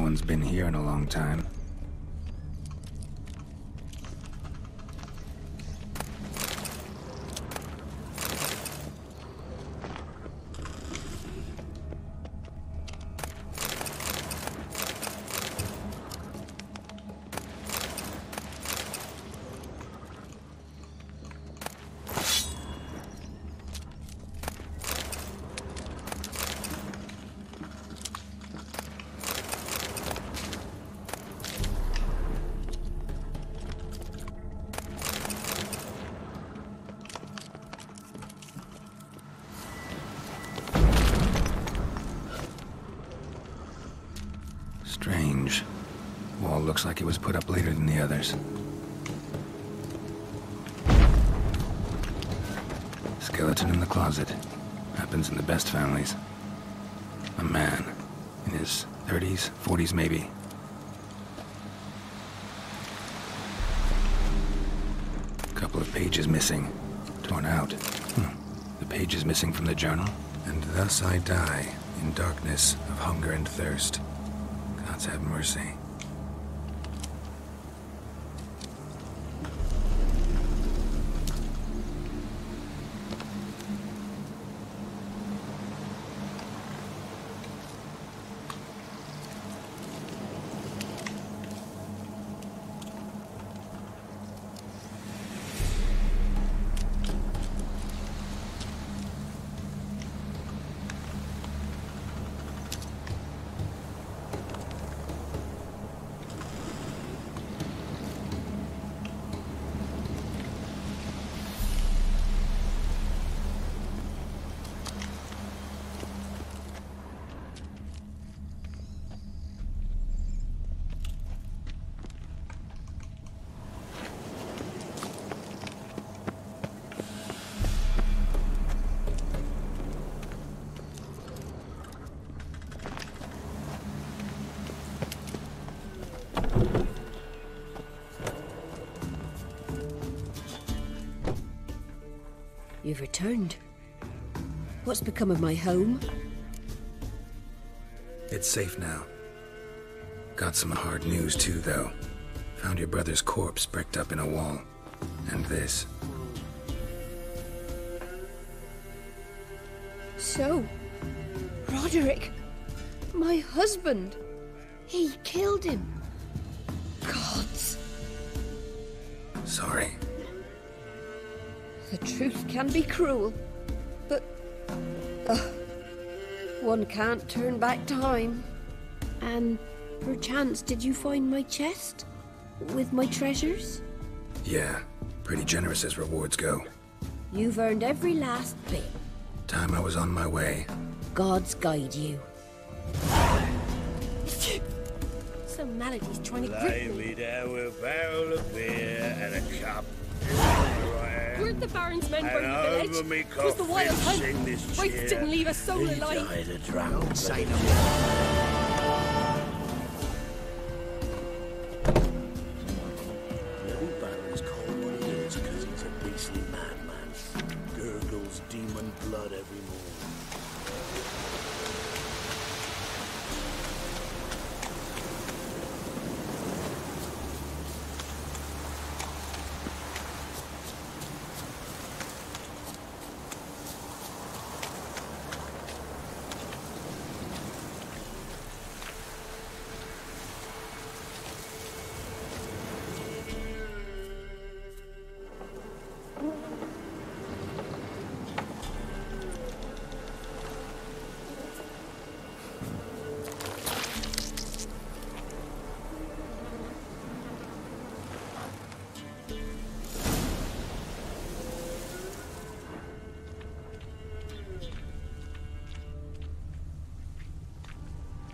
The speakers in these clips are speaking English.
one's been here in a long time. Strange. Wall looks like it was put up later than the others. Skeleton in the closet. Happens in the best families. A man. In his 30s, 40s maybe. Couple of pages missing. Torn out. The page is missing from the journal. And thus I die, in darkness of hunger and thirst. Gods have mercy. You've returned. What's become of my home? It's safe now. Got some hard news too, though. Found your brother's corpse bricked up in a wall. And this. So, Roderick, my husband, he killed him. Gods. Sorry. The truth can be cruel, but one can't turn back time. And perchance, did you find my chest with my treasures? Yeah, pretty generous as rewards go. You've earned every last bit. Time I was on my way. Gods guide you. Some melody's trying to grip me. Down with a barrel of beer and a cup. Weren't the Baron's men burn the village? It was the wild hunt. Wraiths didn't leave a soul alive. He died a drowned sailor. The Baron's called what he is because he's a beastly madman. Gurgles demon blood every morning.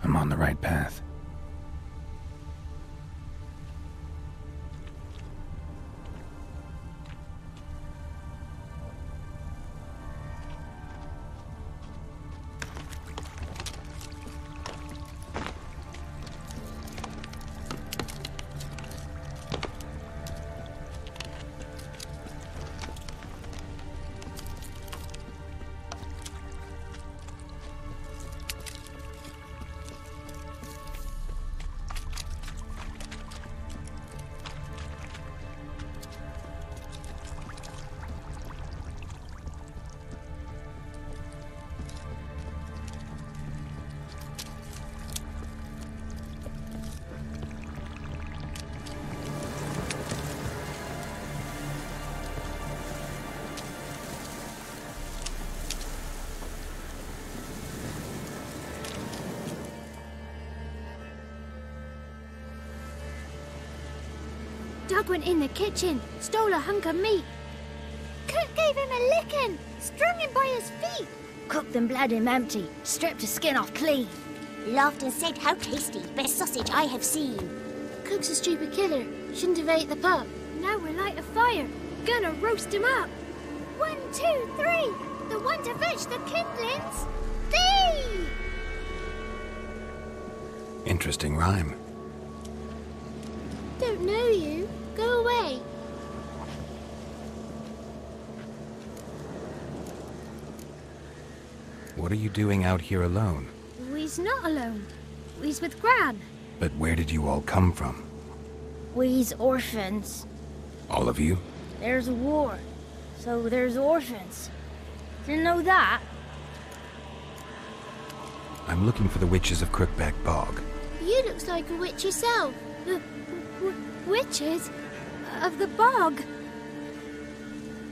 I'm on the right path. Doug went in the kitchen, stole a hunk of meat. Cook gave him a licking, strung him by his feet. Cooked and bled him empty, stripped his skin off clean. Laughed and said, how tasty, best sausage I have seen. Cook's a stupid killer. Shouldn't have ate the pup. Now we'll light a fire, gonna roast him up. 1, 2, 3, the one to fetch the kindlings. Thee! Interesting rhyme. Don't know you. Go away. What are you doing out here alone? We's not alone. We's with Gran. But where did you all come from? We's orphans. All of you? There's a war, so there's orphans. Didn't know that? I'm looking for the witches of Crookback Bog. You looks like a witch yourself. Witches? Of the bog?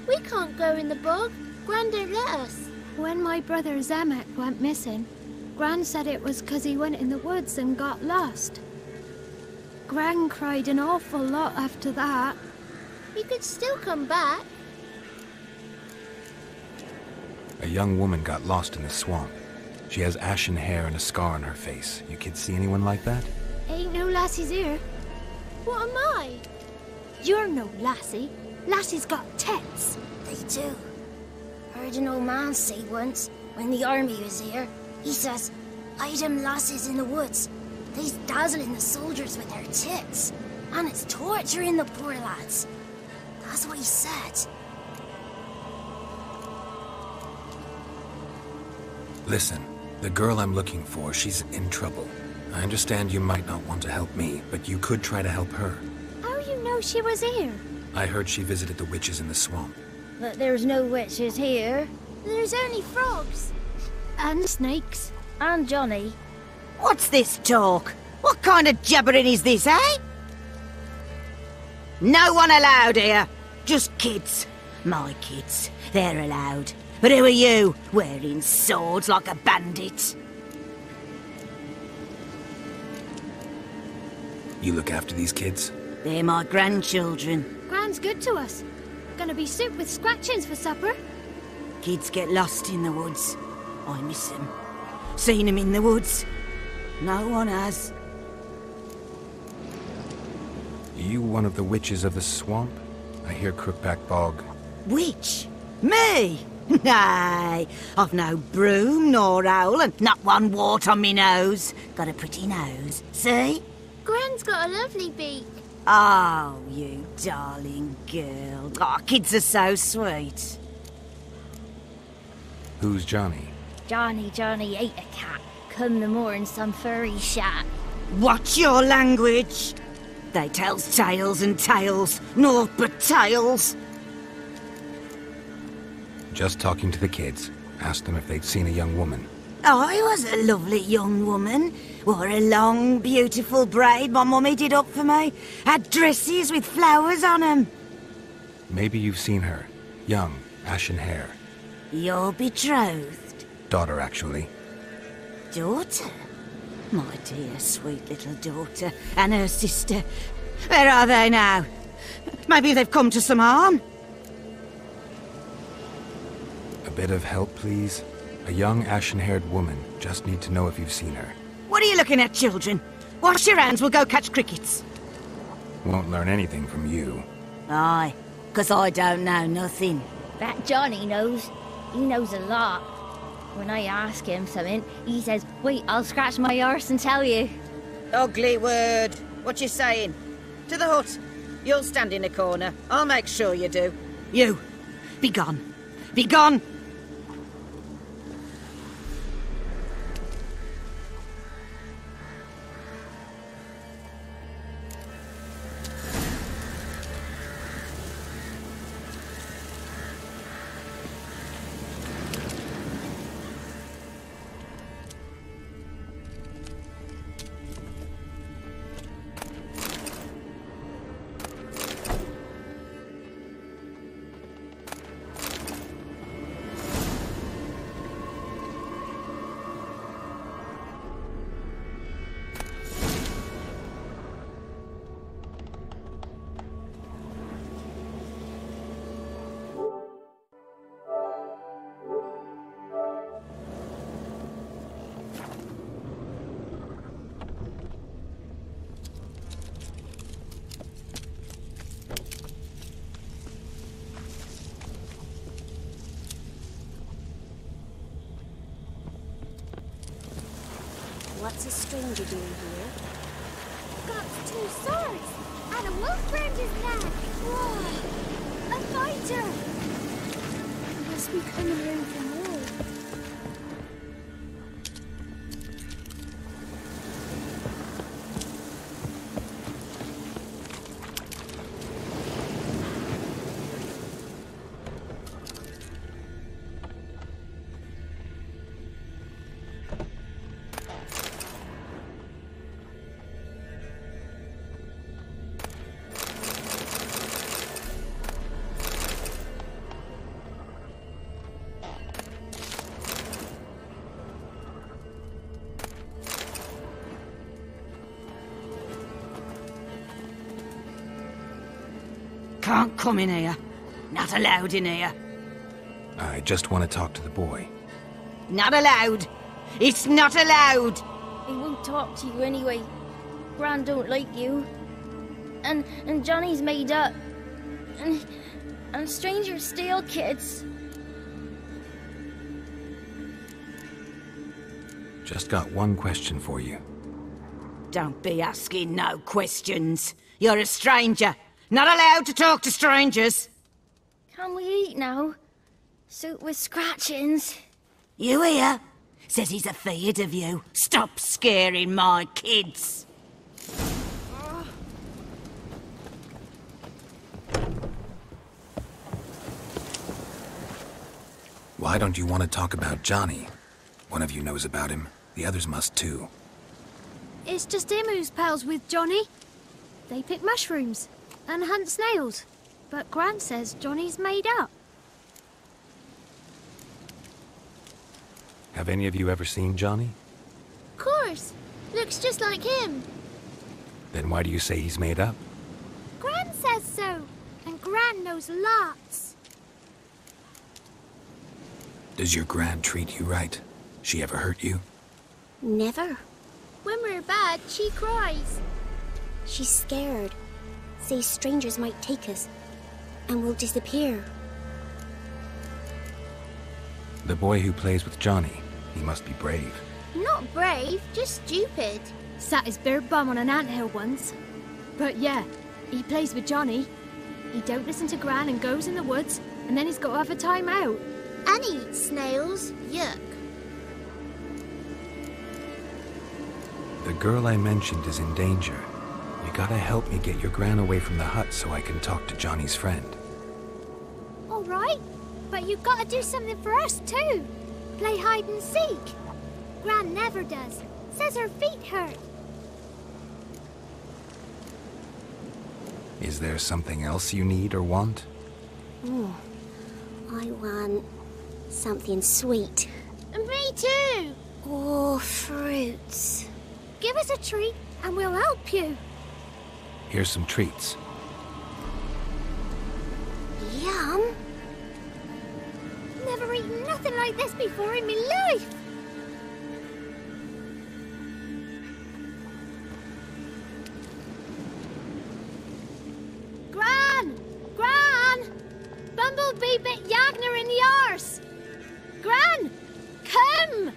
We can't go in the bog. Gran don't let us. When my brother Zemek went missing, Gran said it was 'cause he went in the woods and got lost. Gran cried an awful lot after that. You could still come back. A young woman got lost in the swamp. She has ashen hair and a scar on her face. You kids see anyone like that? Ain't no lassies here. What am I? You're no lassie. Lassie's got tits. They do. Heard an old man say once, when the army was here, he says, "I them lasses in the woods. They's dazzling the soldiers with their tits. And it's torturing the poor lads." That's what he said. Listen, the girl I'm looking for, she's in trouble. I understand you might not want to help me, but you could try to help her. How you know she was here? I heard she visited the witches in the swamp. But there's no witches here. There's only frogs. And snakes. And Johnny. What's this talk? What kind of jabbering is this, eh? No one allowed here. Just kids. My kids. They're allowed. But who are you, wearing swords like a bandit? You look after these kids? They're my grandchildren. Gran's good to us. Gonna be soup with scratchings for supper. Kids get lost in the woods. I miss them. Seen them in the woods. No one has. You one of the witches of the swamp? I hear Crookback Bog. Witch? Me? Nay, I've no broom nor owl and not one wart on me nose. Got a pretty nose, see? Gran's got a lovely beak. Oh, you darling girl. Oh, kids are so sweet. Who's Johnny? Johnny ate a cat. Come the more in some furry shack. Watch your language. They tells tales and tales, naught but tales. Just talking to the kids. Asked them if they'd seen a young woman. I was a lovely young woman. Wore a long, beautiful braid my mummy did up for me. Had dresses with flowers on 'em. Maybe you've seen her. Young, ashen hair. You're betrothed? Daughter, actually. Daughter? My dear, sweet little daughter. And her sister. Where are they now? Maybe they've come to some harm? A bit of help, please? A young, ashen-haired woman. Just need to know if you've seen her. What are you looking at, children? Wash your hands, we'll go catch crickets. Won't learn anything from you. Aye, 'cause I don't know nothing. That Johnny knows. He knows a lot. When I ask him something, he says, "Wait, I'll scratch my arse and tell you." Ugly word. What you saying? To the hut. You'll stand in a corner. I'll make sure you do. You, be gone. Be gone! what's a stranger doing here? Got 2 swords and a wolf around his neck. Whoa! A fighter! Must be coming around for more. Can't come in here. Not allowed in here. I just want to talk to the boy. Not allowed. It's not allowed. He won't talk to you anyway. Gran don't like you. And Johnny's made up. And strangers steal kids. Just got one question for you. Don't be asking no questions. You're a stranger. Not allowed to talk to strangers. Can we eat now? Soup with scratchings. You hear? Says he's afeard of you. Stop scaring my kids. Why don't you want to talk about Johnny? One of you knows about him. The others must too. It's just him who's pals with Johnny. They pick mushrooms and hunt snails. But Gran says Johnny's made up. Have any of you ever seen Johnny? Course. Looks just like him. Then why do you say he's made up? Gran says so. And Gran knows lots. Does your Gran treat you right? She ever hurt you? Never. When we're bad, she cries. She's scared. Says strangers might take us. And we'll disappear. The boy who plays with Johnny, he must be brave. Not brave, just stupid. Sat his bare bum on an anthill once. But yeah, he plays with Johnny. He don't listen to Gran and goes in the woods, and then he's got to have a time out. And he eats snails. Yuck. The girl I mentioned is in danger. You gotta help me get your Gran away from the hut so I can talk to Johnny's friend. All right, but you gotta do something for us too. Play hide and seek. Gran never does. Says her feet hurt. Is there something else you need or want? I want something sweet. And me too. Oh, fruits. Give us a treat and we'll help you. Here's some treats. Yum. Never eaten nothing like this before in my life. Gran! Gran! Bumblebee bit Yagner in the arse. Gran! Come!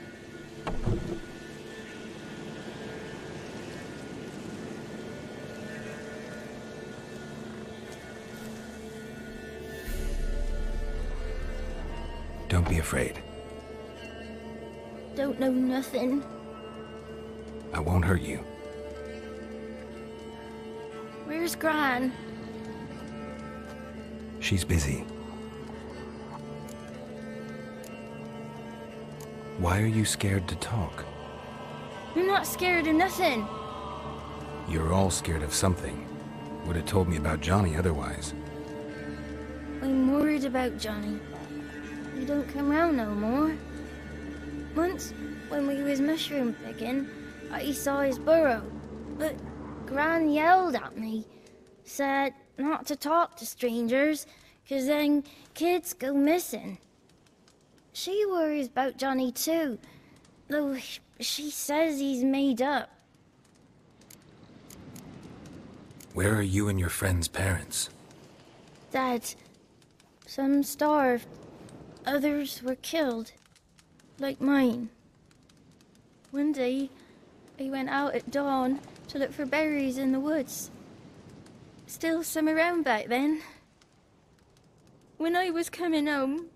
Don't be afraid. Don't know nothing. I won't hurt you. Where's Gran? She's busy. Why are you scared to talk? I'm not scared of nothing. You're all scared of something. Would have told me about Johnny otherwise. I'm worried about Johnny. He don't come round no more. Once, when we was mushroom picking, I saw his burrow. But Gran yelled at me. Said not to talk to strangers, 'cause then kids go missing. She worries about Johnny too, though she says he's made up. Where are you and your friend's parents? Dad, some starved, others were killed, like mine. One day, he went out at dawn to look for berries in the woods. Still some around back then. When I was coming home,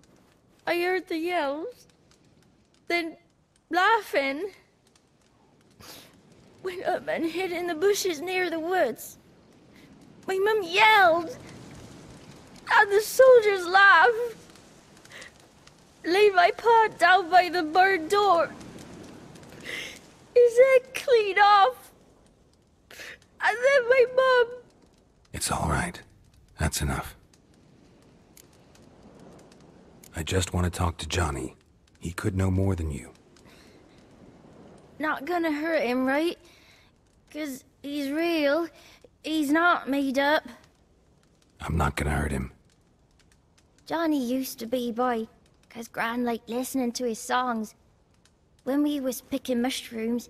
I heard the yells. Then, laughing, went up and hid in the bushes near the woods. My mum yelled, and the soldiers laughed. Laid my pa down by the barn door. His head clean off. And then my mum... It's all right. That's enough. I just want to talk to Johnny. He could know more than you. Not gonna hurt him, right? 'Cause he's real. He's not made up. I'm not gonna hurt him. Johnny used to be boy, 'cause Gran liked listening to his songs. When we was picking mushrooms,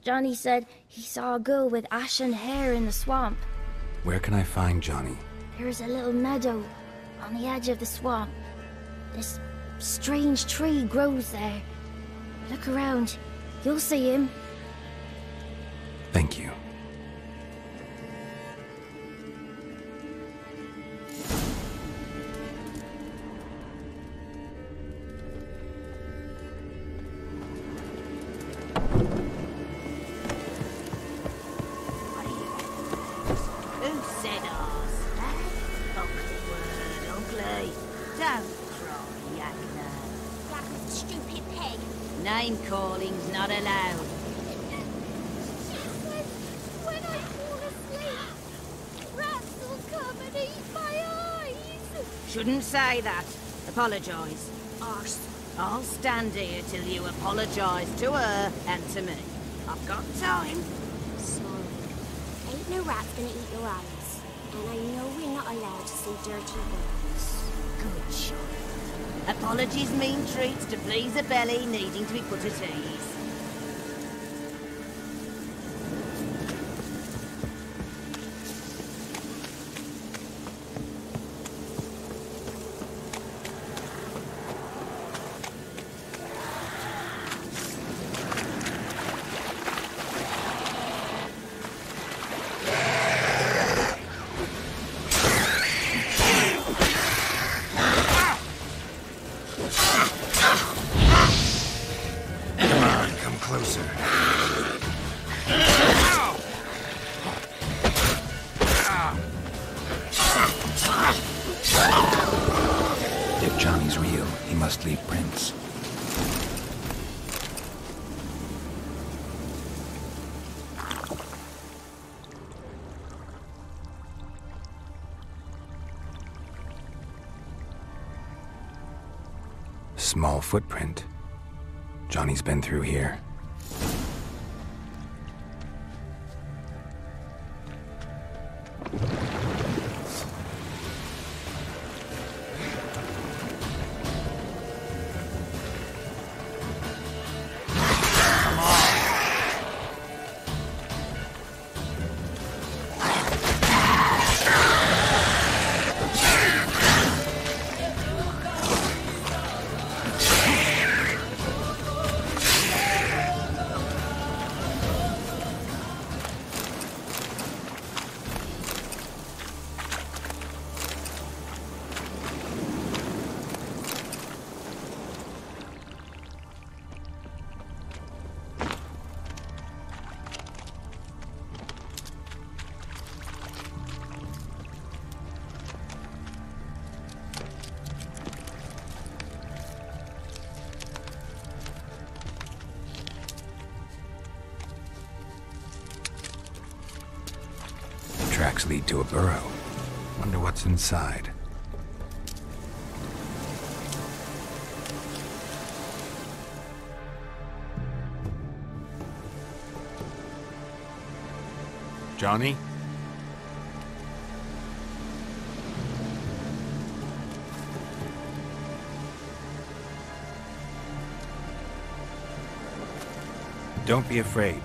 Johnny said he saw a girl with ashen hair in the swamp. Where can I find Johnny? There's a little meadow on the edge of the swamp. This strange tree grows there. Look around. You'll see him. Thank you. Name calling's not allowed. When I fall asleep, rats will come and eat my eyes. Shouldn't say that. Apologise. Arse. I'll stand here till you apologise to her and to me. I've got time. Sorry. Ain't no rat's gonna eat your eyes. And I know we're not allowed to say dirty words. Good shot. Apologies mean treats to please a belly needing to be put at ease. If Johnny's real, he must leave prints. Small footprint. Johnny's been through here. Tracks lead to a burrow. Wonder what's inside. Johnny? Don't be afraid.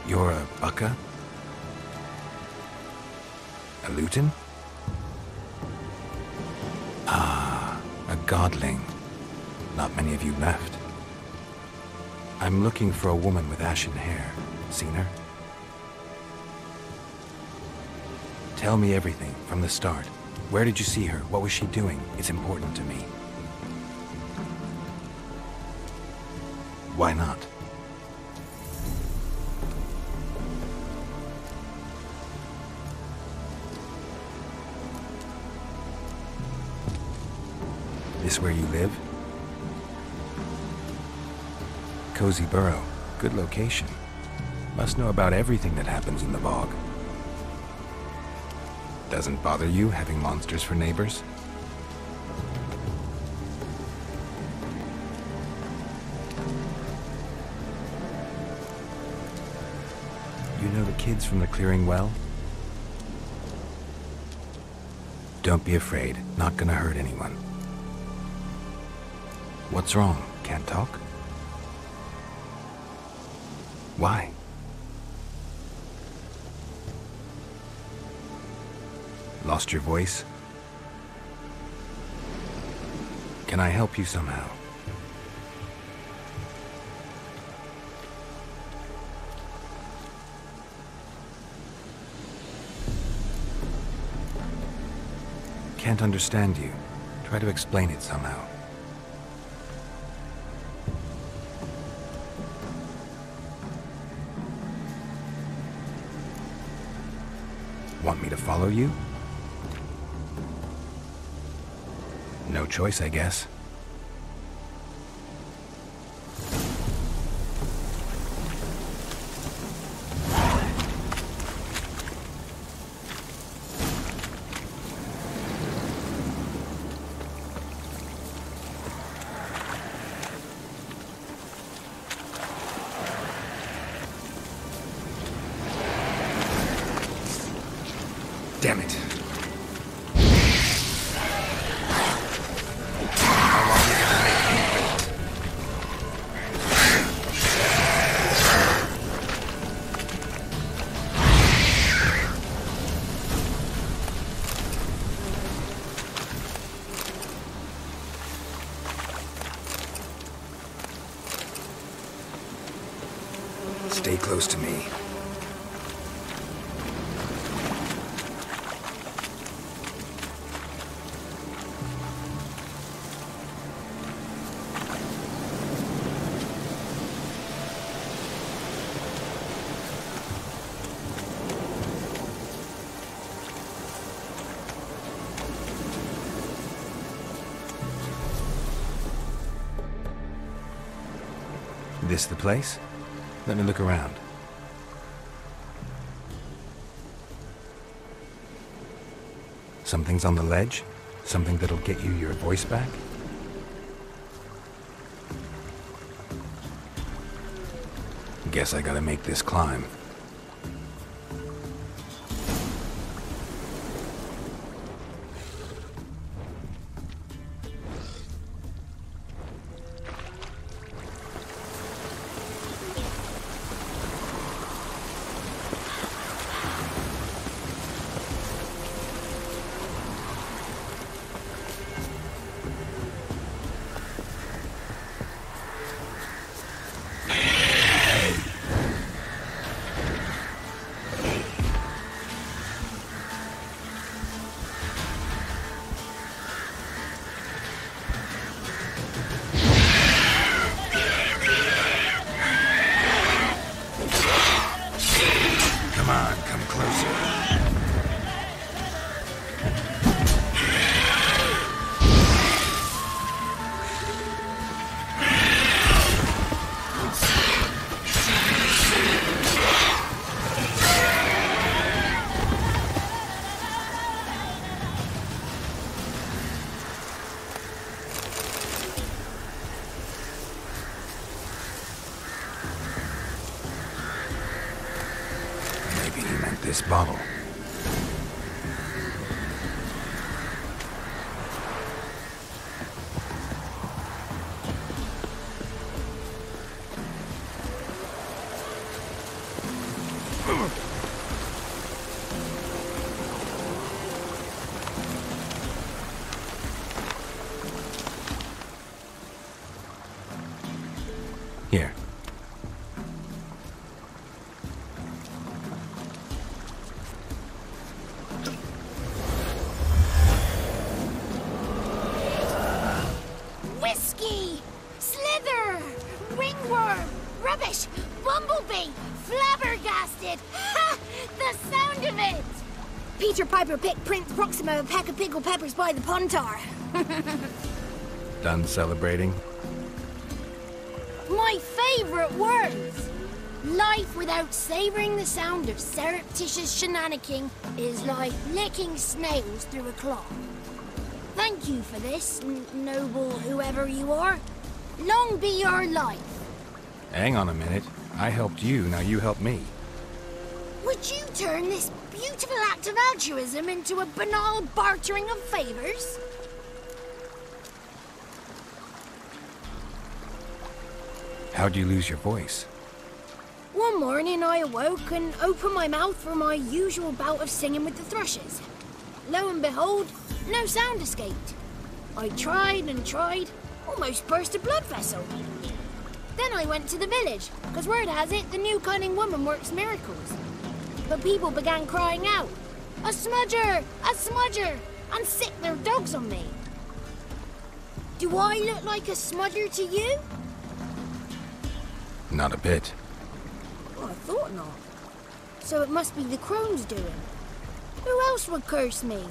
You're a Bucka? A Luton? Ah, a godling. Not many of you left. I'm looking for a woman with ashen hair. Seen her? Tell me everything, from the start. Where did you see her? What was she doing? It's important to me. Why not? This where you live? Cozy burrow. Good location. Must know about everything that happens in the bog. Doesn't bother you having monsters for neighbors? You know the kids from the clearing well? Don't be afraid. Not gonna hurt anyone. What's wrong? Can't talk? Why? Lost your voice? Can I help you somehow? Can't understand you. Try to explain it somehow. Want me to follow you? No choice, I guess. Damn it. Stay close to me. This the place? Let me look around. Something's on the ledge? Something that'll get you your voice back? Guess I gotta make this climb. This bottle. of it! Peter Piper picked Prince Proximo a pack of pickled peppers by the pontar. Done celebrating? My favorite words! Life without savoring the sound of surreptitious shenanigans is like licking snails through a cloth. Thank you for this, noble whoever you are. Long be your life. Hang on a minute. I helped you, now you help me. Would you turn this beautiful act of altruism into a banal bartering of favors? How'd you lose your voice? One morning I awoke and opened my mouth for my usual bout of singing with the thrushes. Lo and behold, no sound escaped. I tried and tried, almost burst a blood vessel. Then I went to the village, because word has it the new cunning woman works miracles. But people began crying out, "A smudger! A smudger!" and sicked their dogs on me. Do I look like a smudger to you? Not a bit. Well, I thought not. So it must be the crone's doing. Who else would curse me?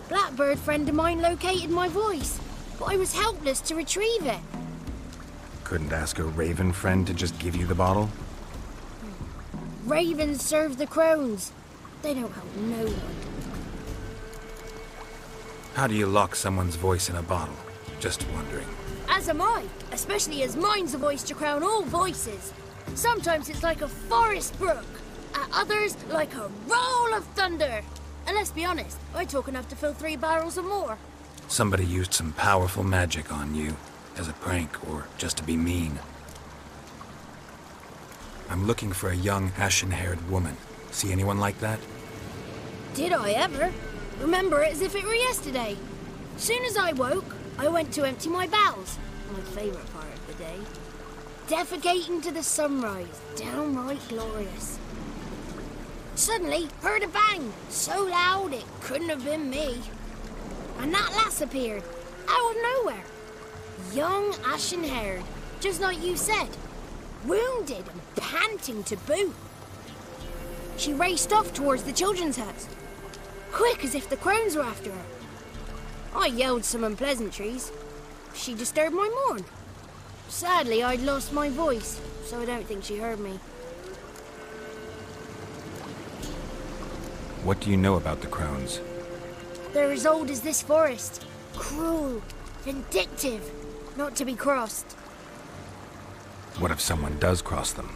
Blackbird friend of mine located my voice, but I was helpless to retrieve it. Couldn't ask a raven friend to just give you the bottle? Ravens serve the crones. They don't help no one. How do you lock someone's voice in a bottle? Just wondering. As am I, especially as mine's a voice to crown all voices. Sometimes it's like a forest brook, at others like a roll of thunder. And let's be honest, I talk enough to fill 3 barrels or more. Somebody used some powerful magic on you, as a prank or just to be mean. I'm looking for a young, ashen-haired woman. See anyone like that? Did I ever? Remember it as if it were yesterday. Soon as I woke, I went to empty my bowels. My favourite part of the day. Defecating to the sunrise. Downright glorious. Suddenly, heard a bang. So loud it couldn't have been me. And that lass appeared. Out of nowhere. Young, ashen-haired. Just like you said. Wounded and panting to boot. She raced off towards the children's hut. Quick as if the crones were after her. I yelled some unpleasantries. She disturbed my morn. Sadly, I'd lost my voice, so I don't think she heard me. What do you know about the crones? They're as old as this forest. Cruel, vindictive, not to be crossed. What if someone does cross them?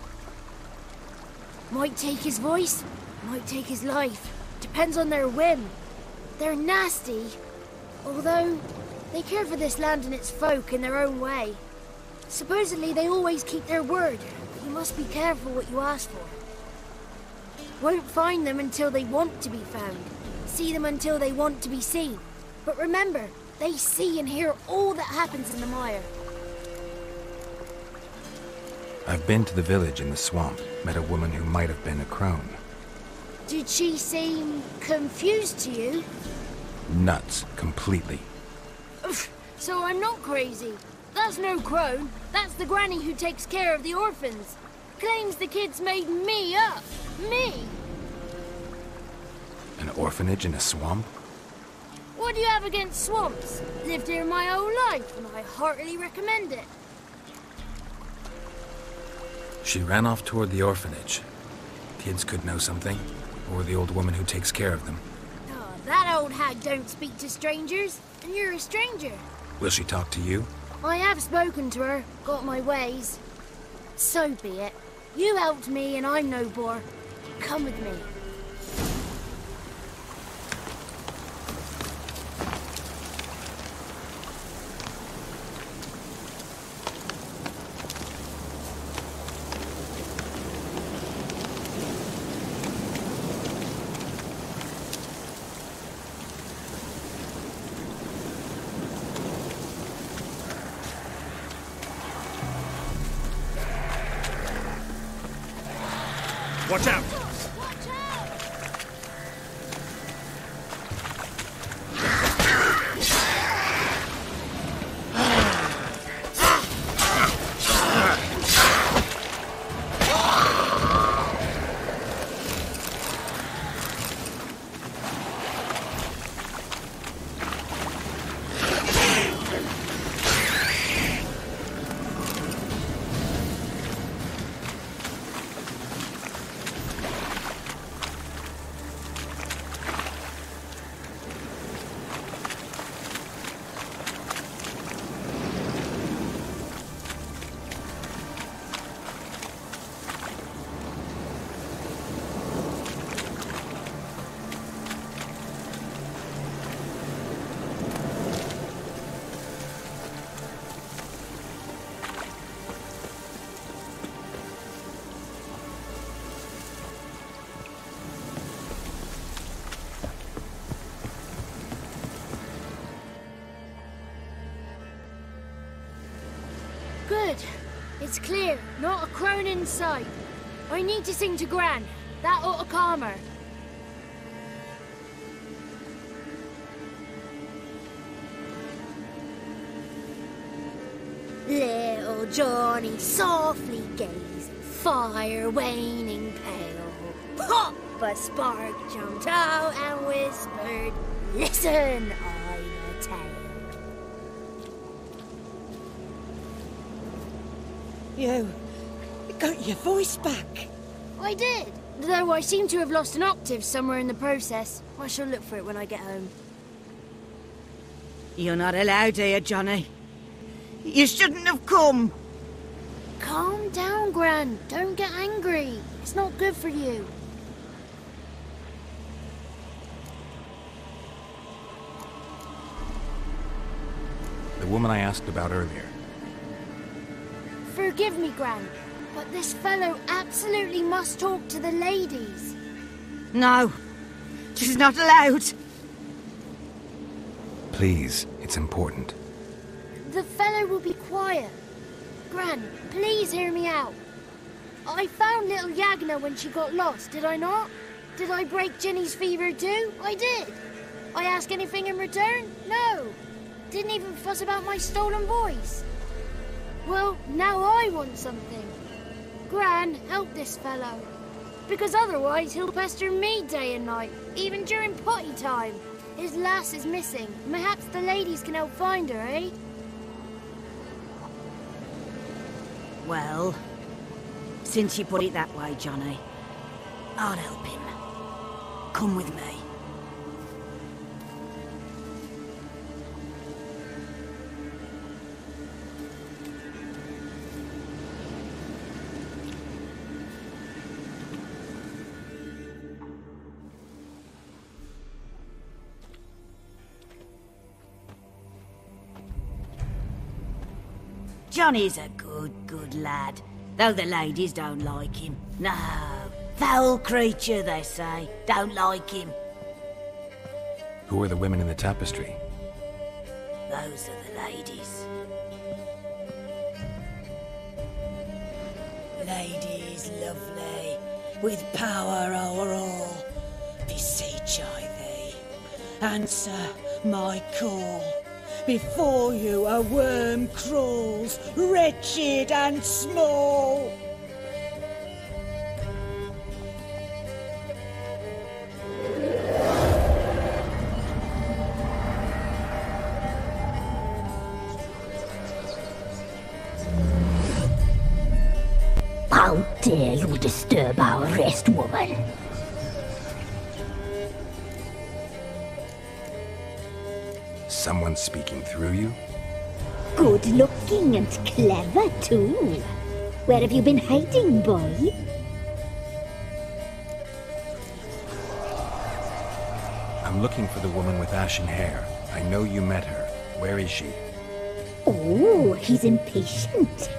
Might take his voice, might take his life. Depends on their whim. They're nasty, although they care for this land and its folk in their own way. Supposedly they always keep their word, but you must be careful what you ask for. Won't find them until they want to be found. See them until they want to be seen. But remember, they see and hear all that happens in the mire. I've been to the village in the swamp, met a woman who might have been a crone. Did she seem confused to you? Nuts, completely. So I'm not crazy. That's no crone. That's the granny who takes care of the orphans. Claims the kids made me up. Me! An orphanage in a swamp? What do you have against swamps? Lived here my whole life, and I heartily recommend it. She ran off toward the orphanage. Kids could know something, or the old woman who takes care of them. Oh, that old hag don't speak to strangers, and you're a stranger. Will she talk to you? I have spoken to her, got my ways. So be it. You helped me, and I'm no bore. Come with me. Watch out! It's clear, not a crone in sight. I need to sing to Gran. That ought to calm her. Little Johnny softly gazed, fire waning pale. Pop! A spark jumped out and whispered, "Listen, I'm a tale." You got your voice back. I did, though I seem to have lost an octave somewhere in the process. I shall look for it when I get home. You're not allowed here, Johnny. You shouldn't have come. Calm down, Gran. Don't get angry. It's not good for you. The woman I asked about earlier. Forgive me, Gran, but this fellow absolutely must talk to the ladies. No, she's not allowed. Please, it's important. The fellow will be quiet. Gran, please hear me out. I found little Yagna when she got lost, did I not? Did I break Ginny's fever too? I did. I ask anything in return? No. Didn't even fuss about my stolen voice. Well, now I want something. Gran, help this fellow. Because otherwise he'll pester me day and night, even during potty time. His lass is missing. Perhaps the ladies can help find her, eh? Well, since you put it that way, Johnny, I'll help him. Come with me. Johnny's a good lad, though the ladies don't like him. No, foul creature, they say. Don't like him. Who are the women in the tapestry? Those are the ladies. Ladies lovely, with power o'er all, beseech I thee, answer my call. Before you a worm crawls, wretched and small. How dare you disturb our rest, woman? Someone speaking through you? Good looking and clever, too. Where have you been hiding, boy? I'm looking for the woman with ashen hair. I know you met her. Where is she? Oh, he's impatient.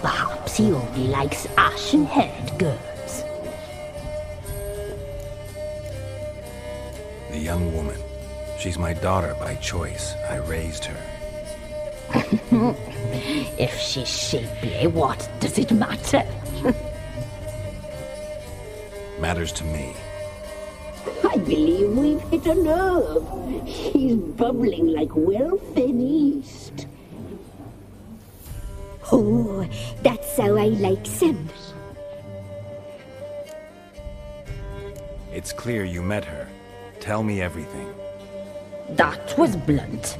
Perhaps he only likes ashen-haired girls. The young woman. She's my daughter by choice. I raised her. If she's shapely, what does it matter? Matters to me. I believe we've hit a nerve. He's bubbling like well-fed yeast. Oh, that's how I like him. It's clear you met her. Tell me everything. That was blunt.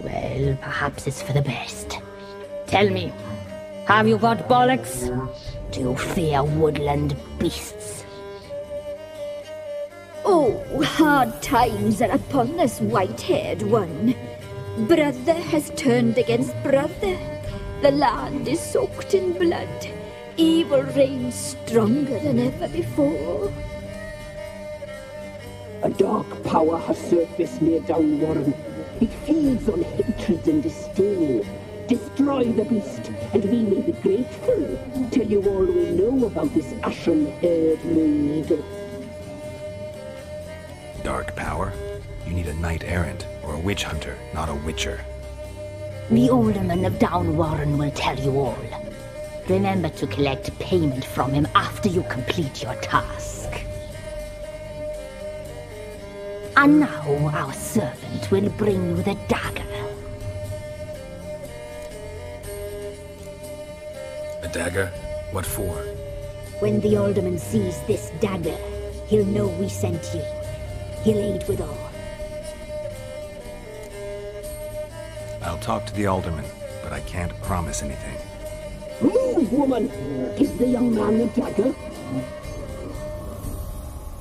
Well, perhaps it's for the best. Tell me, have you got bollocks? Do you fear woodland beasts? Oh, hard times are upon us, white-haired one. Brother has turned against brother. The land is soaked in blood. Evil reigns stronger than ever before. A dark power has surfaced near Downwarren. It feeds on hatred and disdain. Destroy the beast, and we may be grateful. Tell you all we know about this ashen-haired maid. Dark power? You need a knight errant, or a witch hunter, not a witcher. The Alderman of Downwarren will tell you all. Remember to collect payment from him after you complete your task. And now our servant will bring you the dagger. A dagger? What for? When the Alderman sees this dagger, he'll know we sent you. He'll aid with all. I'll talk to the Alderman, but I can't promise anything. Move, woman! Is the young man the dagger?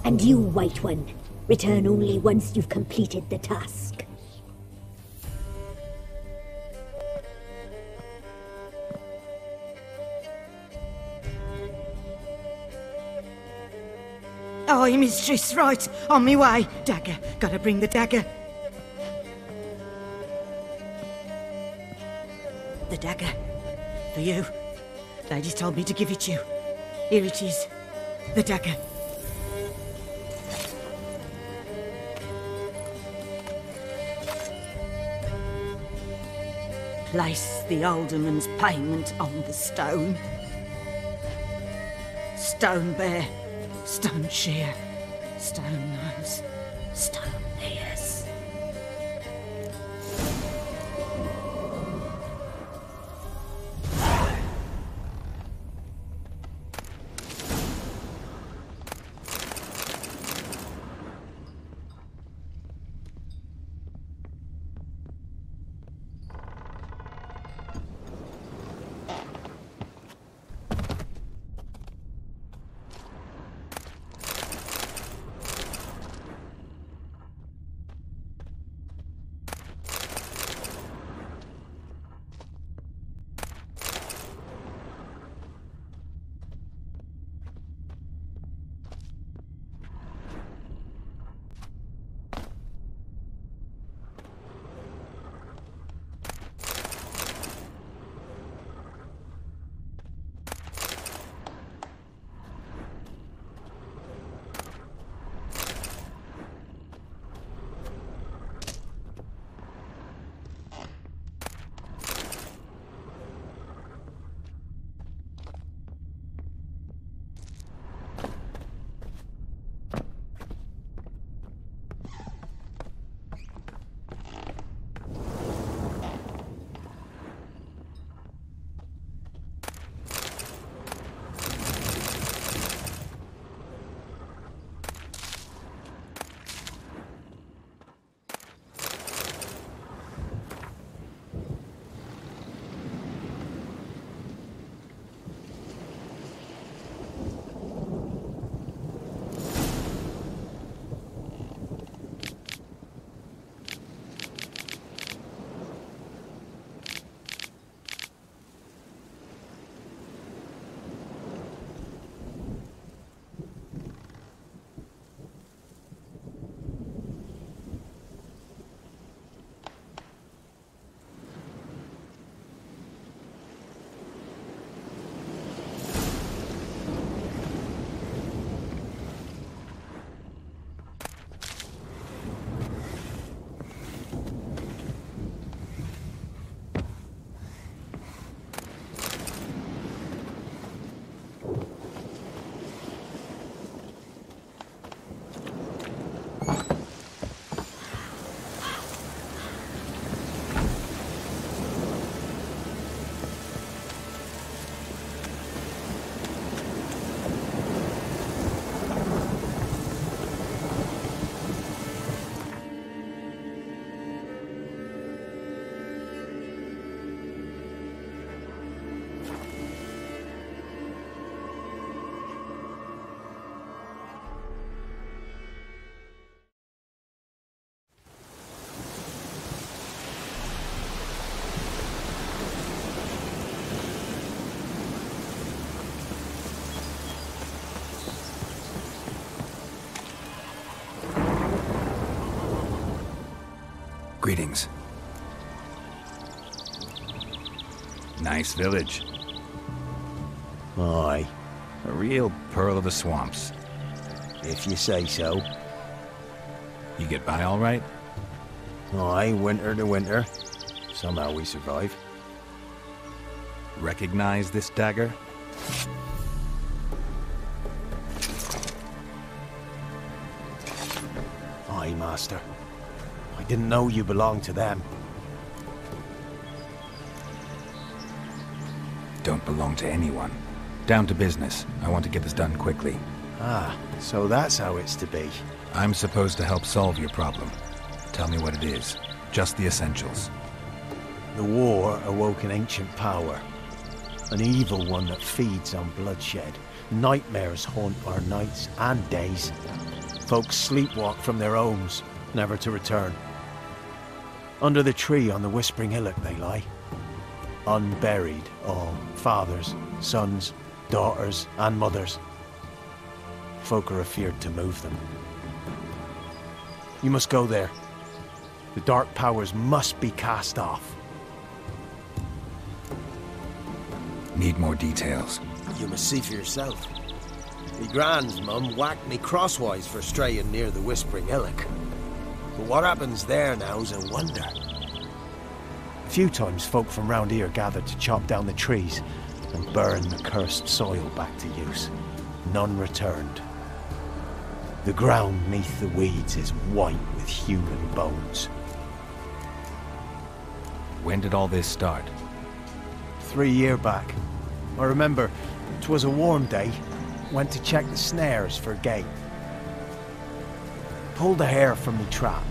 And you, White One, return only once you've completed the task. Aye, mistress, right. On me way. Dagger. Gotta bring the dagger. The dagger. For you. Ladies told me to give it you. Here it is. The dagger. Place the Alderman's payment on the stone. Stone bear. Stone shear, stone nose, stone ears. Greetings. Nice village. Aye. A real pearl of the swamps. If you say so. You get by all right? Aye, winter to winter. Somehow we survive. Recognize this dagger? Aye, Master. I didn't know you belonged to them. Don't belong to anyone. Down to business. I want to get this done quickly. Ah, so that's how it's to be. I'm supposed to help solve your problem. Tell me what it is. Just the essentials. The war awoke an ancient power. An evil one that feeds on bloodshed. Nightmares haunt our nights and days. Folks sleepwalk from their homes, never to return. Under the tree on the Whispering Hillock they lie. Unburied, all fathers, sons, daughters, and mothers. Folk are afeard to move them. You must go there. The dark powers must be cast off. Need more details. You must see for yourself. Me grand's mum whacked me crosswise for straying near the Whispering Hillock. But what happens there now's a wonder. A few times folk from round here gathered to chop down the trees and burn the cursed soil back to use. None returned. The ground neath the weeds is white with human bones. When did all this start? 3 years back. I remember 'twas a warm day. Went to check the snares for a gate. Pulled the hair from the trap.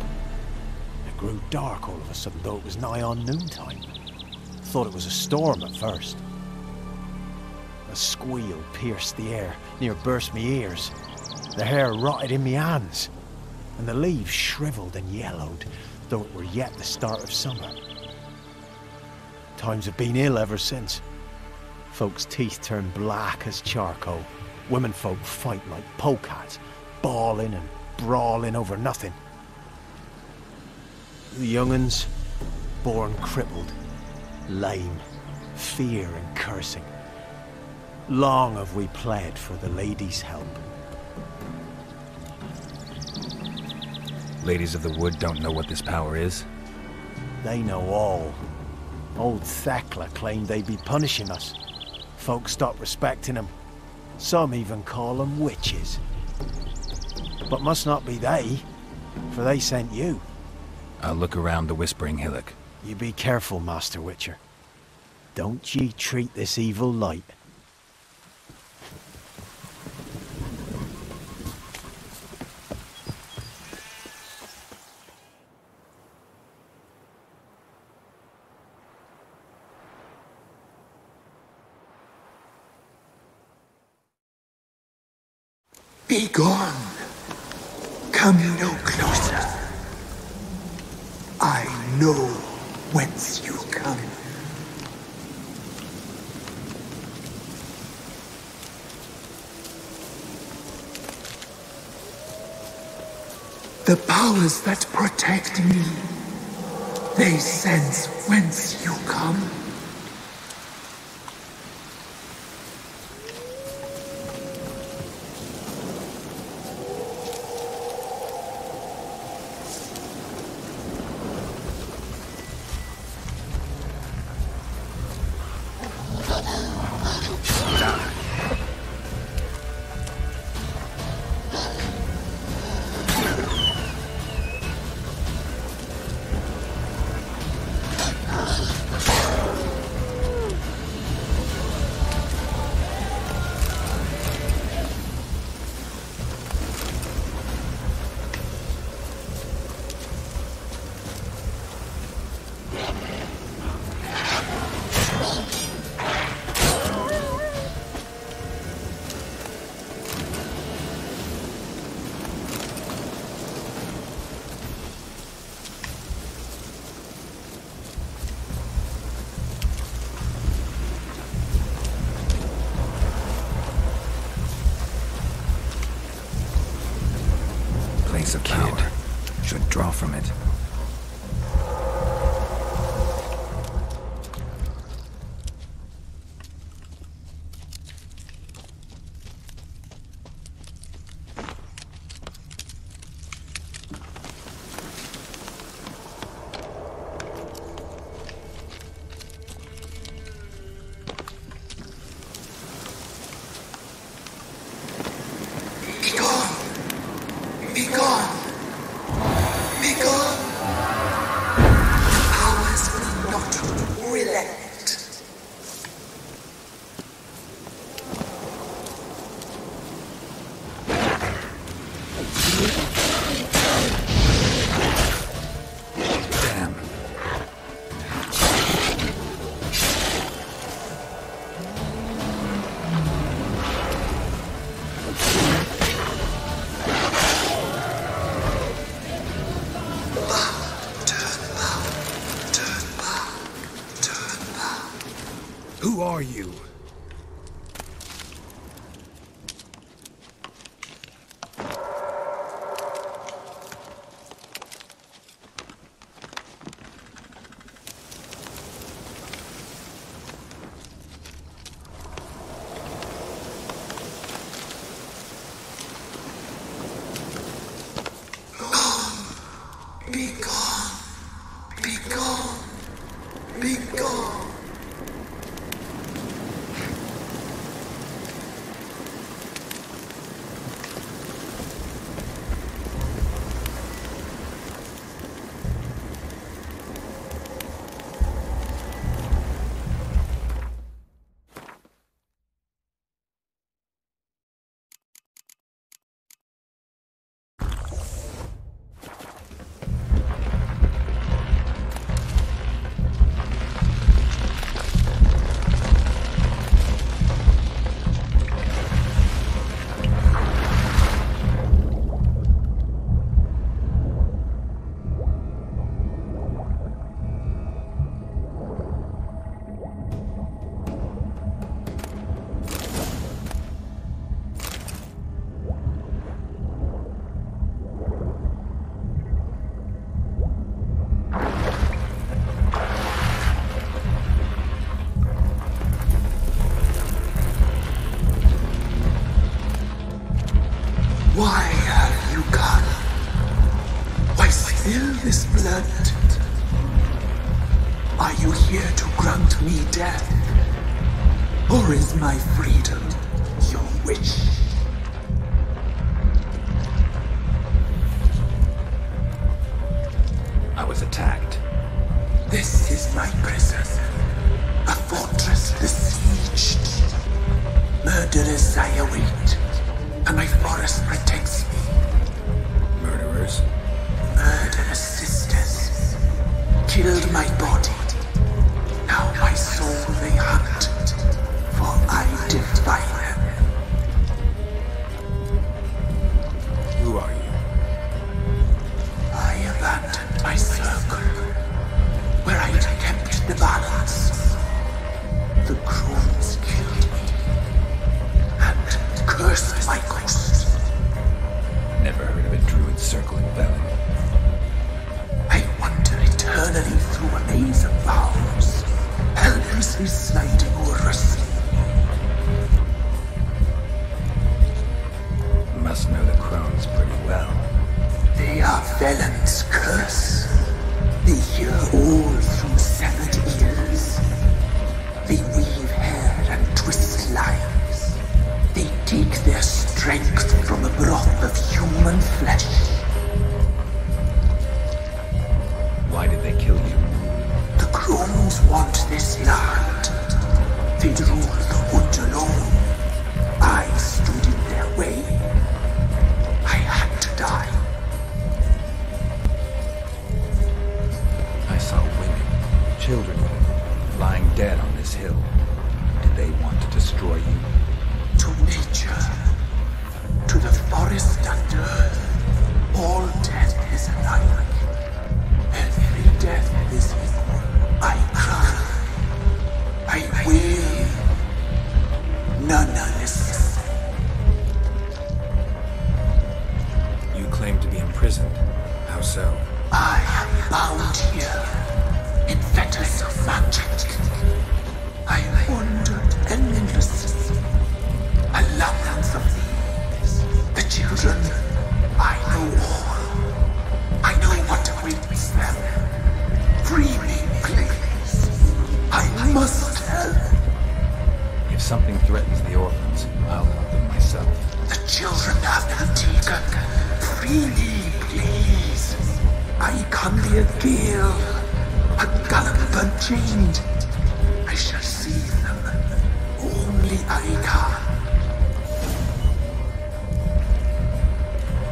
It grew dark all of a sudden, though it was nigh on noontime. Thought it was a storm at first. A squeal pierced the air, near burst me ears. The hair rotted in me hands, and the leaves shriveled and yellowed, though it were yet the start of summer. Times have been ill ever since. Folks' teeth turn black as charcoal. Womenfolk fight like polecats, bawling and brawling over nothing. The young'uns, born crippled, lame, fear and cursing. Long have we pled for the ladies' help. Ladies of the Wood don't know what this power is? They know all. Old Thekla claimed they'd be punishing us. Folks stopped respecting them. Some even call them witches. But must not be they, for they sent you. I'll look around the Whispering Hillock. You be careful, Master Witcher. Don't ye treat this evil light. Be gone. Come no closer. I know whence you come. The powers that protect me, they sense whence you come. Place of power. Should draw from it. you? Be gone! Be gone! Be gone! Why have you gone? Why spill this blood? Are you here to grant me death? Or is my freedom your wish? I was attacked. This is my prison. A fortress besieged. Murderers I await, and my forest protects me. Murderers? Murderous sisters killed my body. Now my soul they hunt, for I defy them. Who are you? I abandoned my circle, where I'd kept the balance. The crones killed me, and cursed my ghost. Never heard of a druid circling Velen. I wander eternally through a maze of vows, helplessly sliding over a sea. Must know the crones pretty well. They are Velen's curse. They hear all through severed ears. They weave hair and twist lives. They take their strength from the broth of human flesh. Why did they kill you? The crones want this land. They'd rule the woods alone. I stood in their way. I had to die. I saw women, children, lying dead on this hill. Did they want to destroy you? To nature, to the forest and earth, all death is alike. Every death is equal. I cry, I wail, none listens. You claim to be imprisoned. How so? I am bound here, in fetters of magic. I wandered endlessly, a labyrinth of thieves. The children, I know all. I know what awaits them. Free me, please. I must help. If something threatens the orphans, I'll help them myself. The children have been taken. Free me, please. I can be a gale, a gallop unchained. I shall save them. Only I can.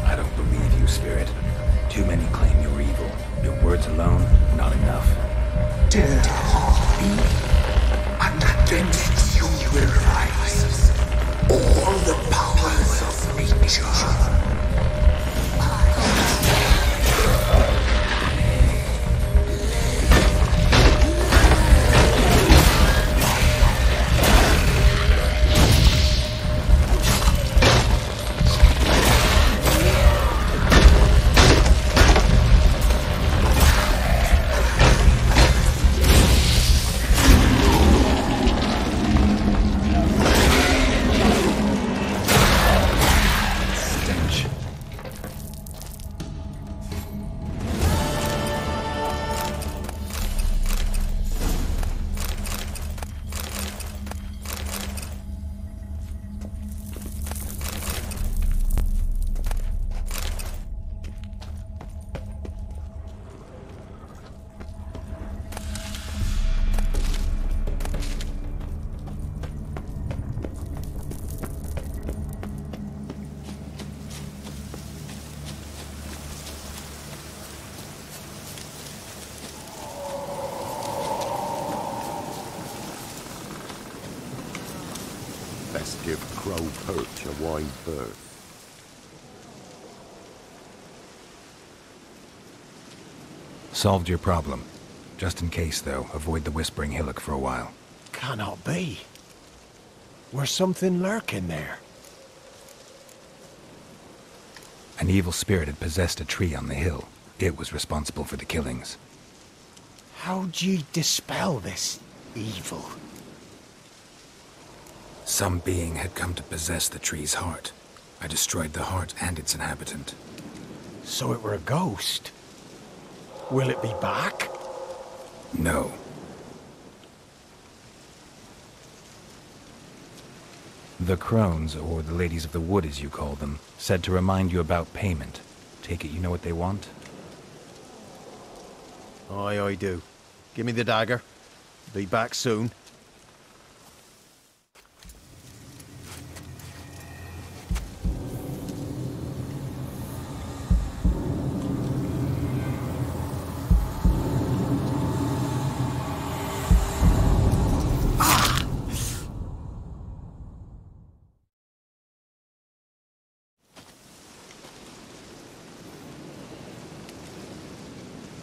I don't believe you, Spirit. Too many claim you're evil. Your words alone, not enough. Dare to harm me, and against you will rise all the powers of nature. give Crow Perch a wide berth. Solved your problem. Just in case, though, avoid the Whispering Hillock for a while. Cannot be. Where's something lurking there? An evil spirit had possessed a tree on the hill. It was responsible for the killings. How'd ye dispel this evil? Some being had come to possess the tree's heart. I destroyed the heart and its inhabitant. So it were a ghost? Will it be back? No. The crones, or the ladies of the wood as you call them, said to remind you about payment. Take it you know what they want? Aye, I do. Give me the dagger. Be back soon.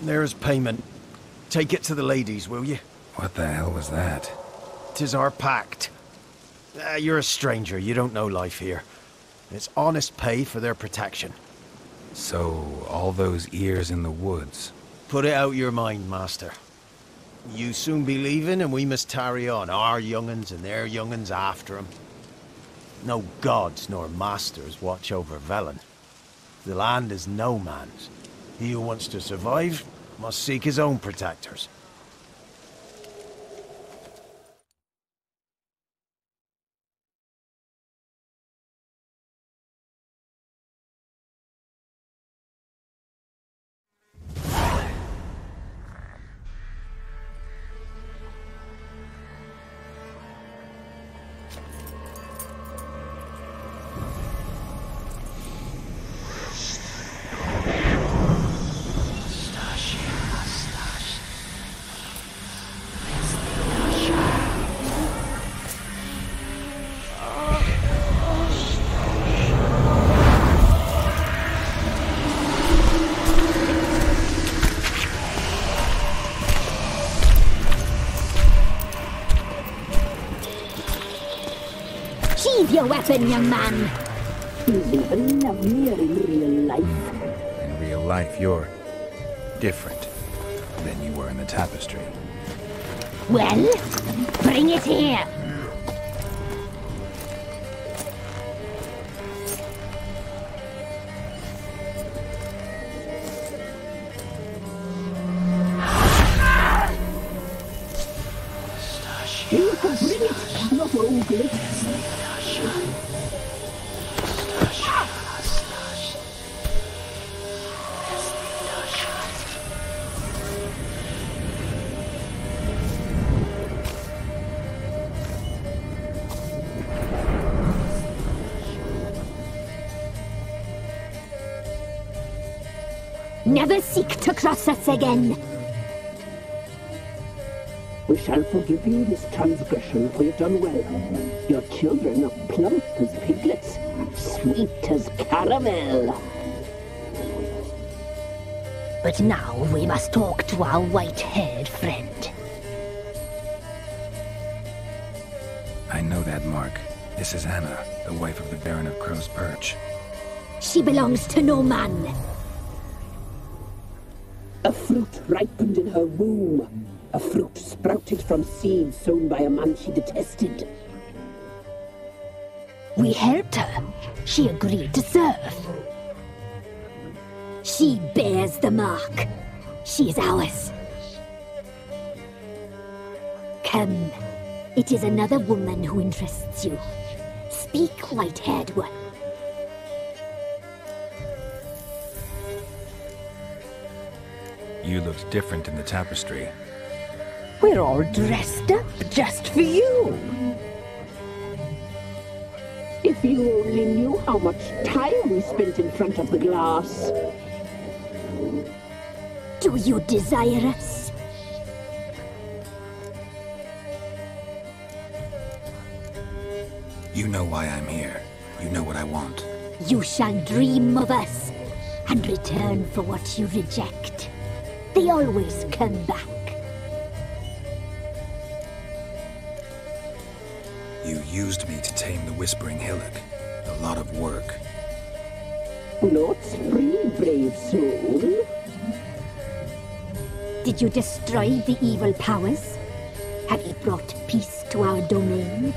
There's payment. Take it to the ladies, will you? What the hell was that? 'Tis our pact. You're a stranger, you don't know life here. It's honest pay for their protection. So, all those ears in the woods. Put it out your mind, master. You soon be leaving and we must tarry on, our young'uns and their young'uns after 'em. No gods nor masters watch over Velen. The land is no man's. He who wants to survive must seek his own protectors. Sheathe your weapon, young man. He's even lovelier in real life. In real life, you're different than you were in the tapestry. Well, bring it here. You can bring it, not ogle it. Never seek to cross us again. We shall forgive you this transgression, for you've done well. Your children are plump as piglets, sweet as caramel. But now we must talk to our white-haired friend. I know that mark. This is Anna, the wife of the Baron of Crow's Perch. She belongs to no man. A fruit ripened in her womb. A fruit sprouted from seeds sown by a man she detested. We helped her. She agreed to serve. She bears the mark. She is ours. Come. It is another woman who interests you. Speak, white-haired one. You looked different in the tapestry. We're all dressed up just for you. If you only knew how much time we spent in front of the glass. Do you desire us? You know why I'm here. You know what I want. You shall dream of us and return for what you reject. They always come back. You used me to tame the Whispering Hillock. A lot of work. Lots free, brave soul. Did you destroy the evil powers? Have you brought peace to our domain?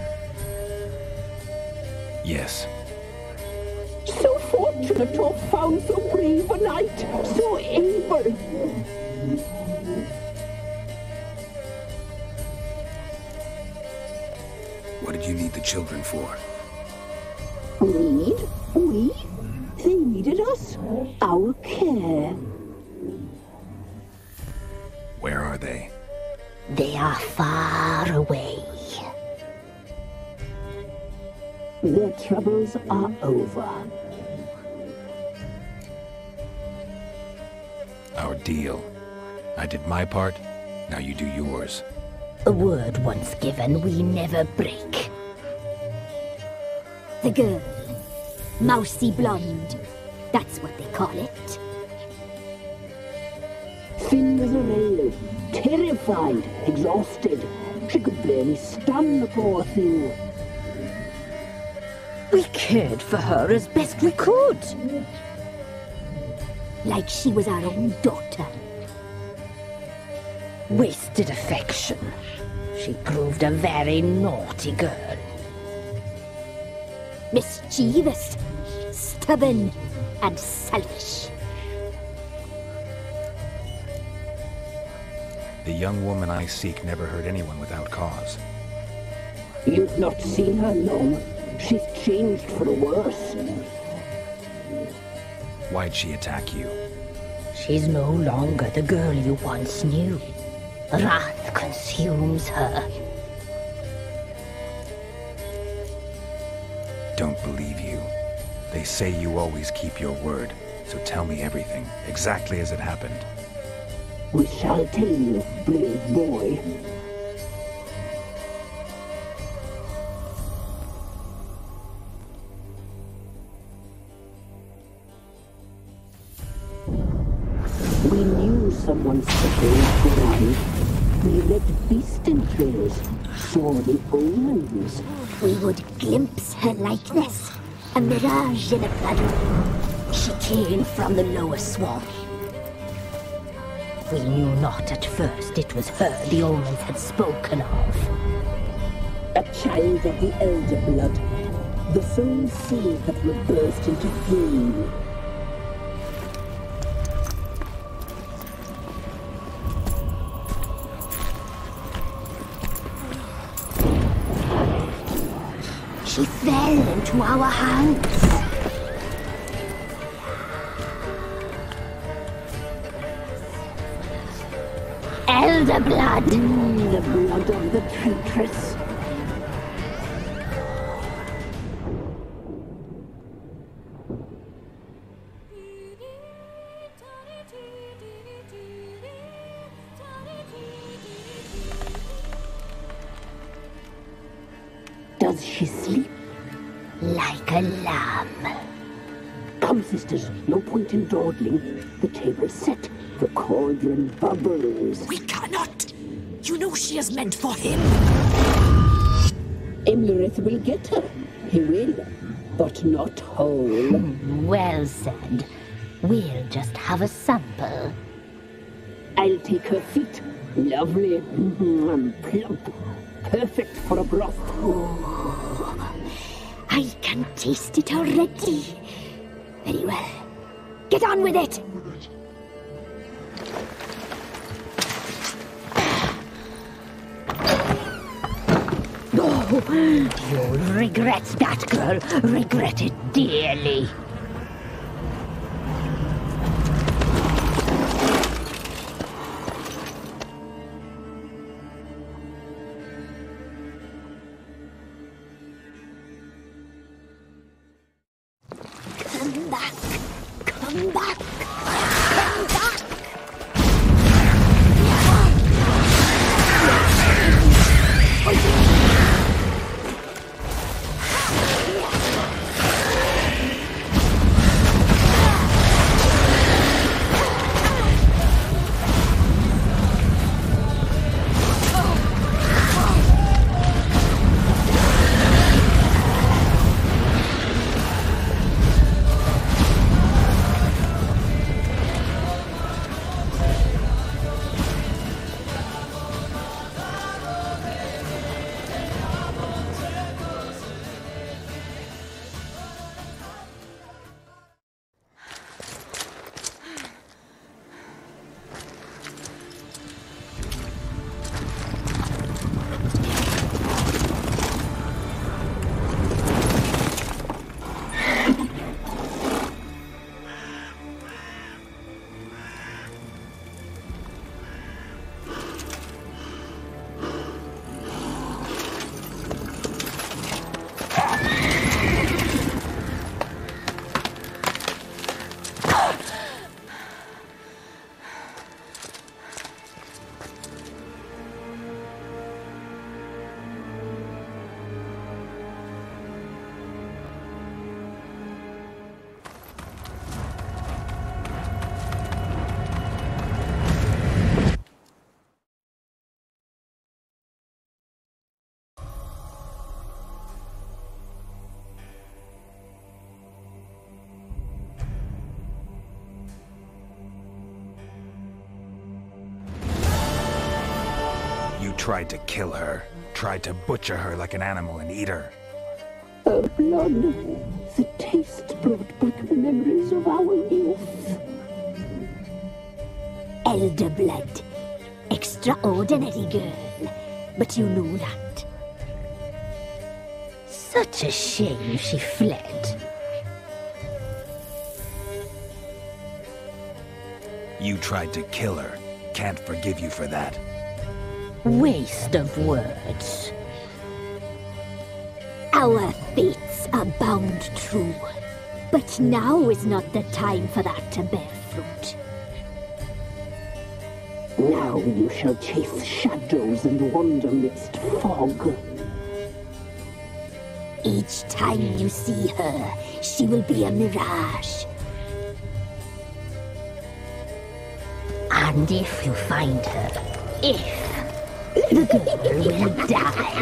Yes. So fortunate to have found so brave a knight, so able. What did you need the children for? Need? We? They needed us. Our care. Where are they? They are far away. Their troubles are over. Our deal. I did my part, now you do yours. A word once given, we never break. The girl. Mousy blonde. That's what they call it. Thin as a rail, terrified, exhausted. She could barely stand, the poor thing. We cared for her as best we could. Like she was our own daughter. Wasted affection. She proved a very naughty girl. Mischievous, stubborn, and selfish. The young woman I seek never hurt anyone without cause. You've not seen her long. She's changed for the worse. Why'd she attack you? She's no longer the girl you once knew. Wrath consumes her. Don't believe you. They say you always keep your word, so tell me everything, exactly as it happened. We shall tell you, brave boy. We knew someone special was going. We read beast entrails, saw the omens. We would glimpse her likeness, a mirage in a puddle. She came from the lower swamp. We knew not at first it was her the omens had spoken of. A child of the elder blood, the soul seed that would burst into flame. She fell into our hands. Elder blood! The blood of the traitress. Does she sleep? Like a lamb. Come, sisters, no point in dawdling. The table's set. The cauldron bubbles. We cannot! You know she is meant for him. Imlerith will get her. He will, but not whole. Well said. We'll just have a sample. I'll take her feet. Lovely. Plump. Perfect for a broth. Oh, I can taste it already. Very well. Get on with it! Oh, you'll regret that, girl. Regret it dearly. Come back. Come back. Come back. tried to kill her. Tried to butcher her like an animal and eat her. Her blood, the taste brought back the memories of our youth. Elder blood. Extraordinary girl. But you know that. Such a shame she fled. You tried to kill her. Can't forgive you for that. Waste of words. Our fates are bound true. But now is not the time for that to bear fruit. Now you shall chase shadows and wander midst fog. Each time you see her, she will be a mirage. And if you find her, the girl will die,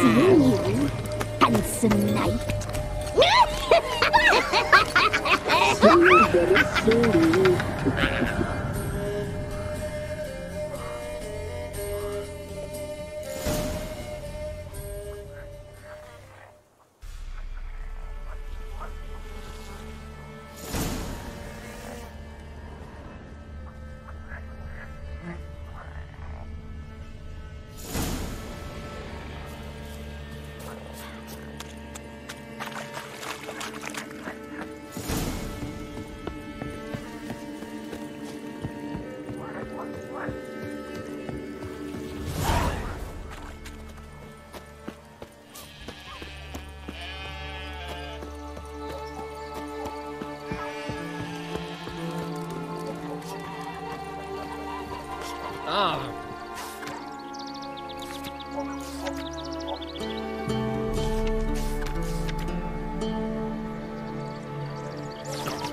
seeing you, handsome knight. Very slowly.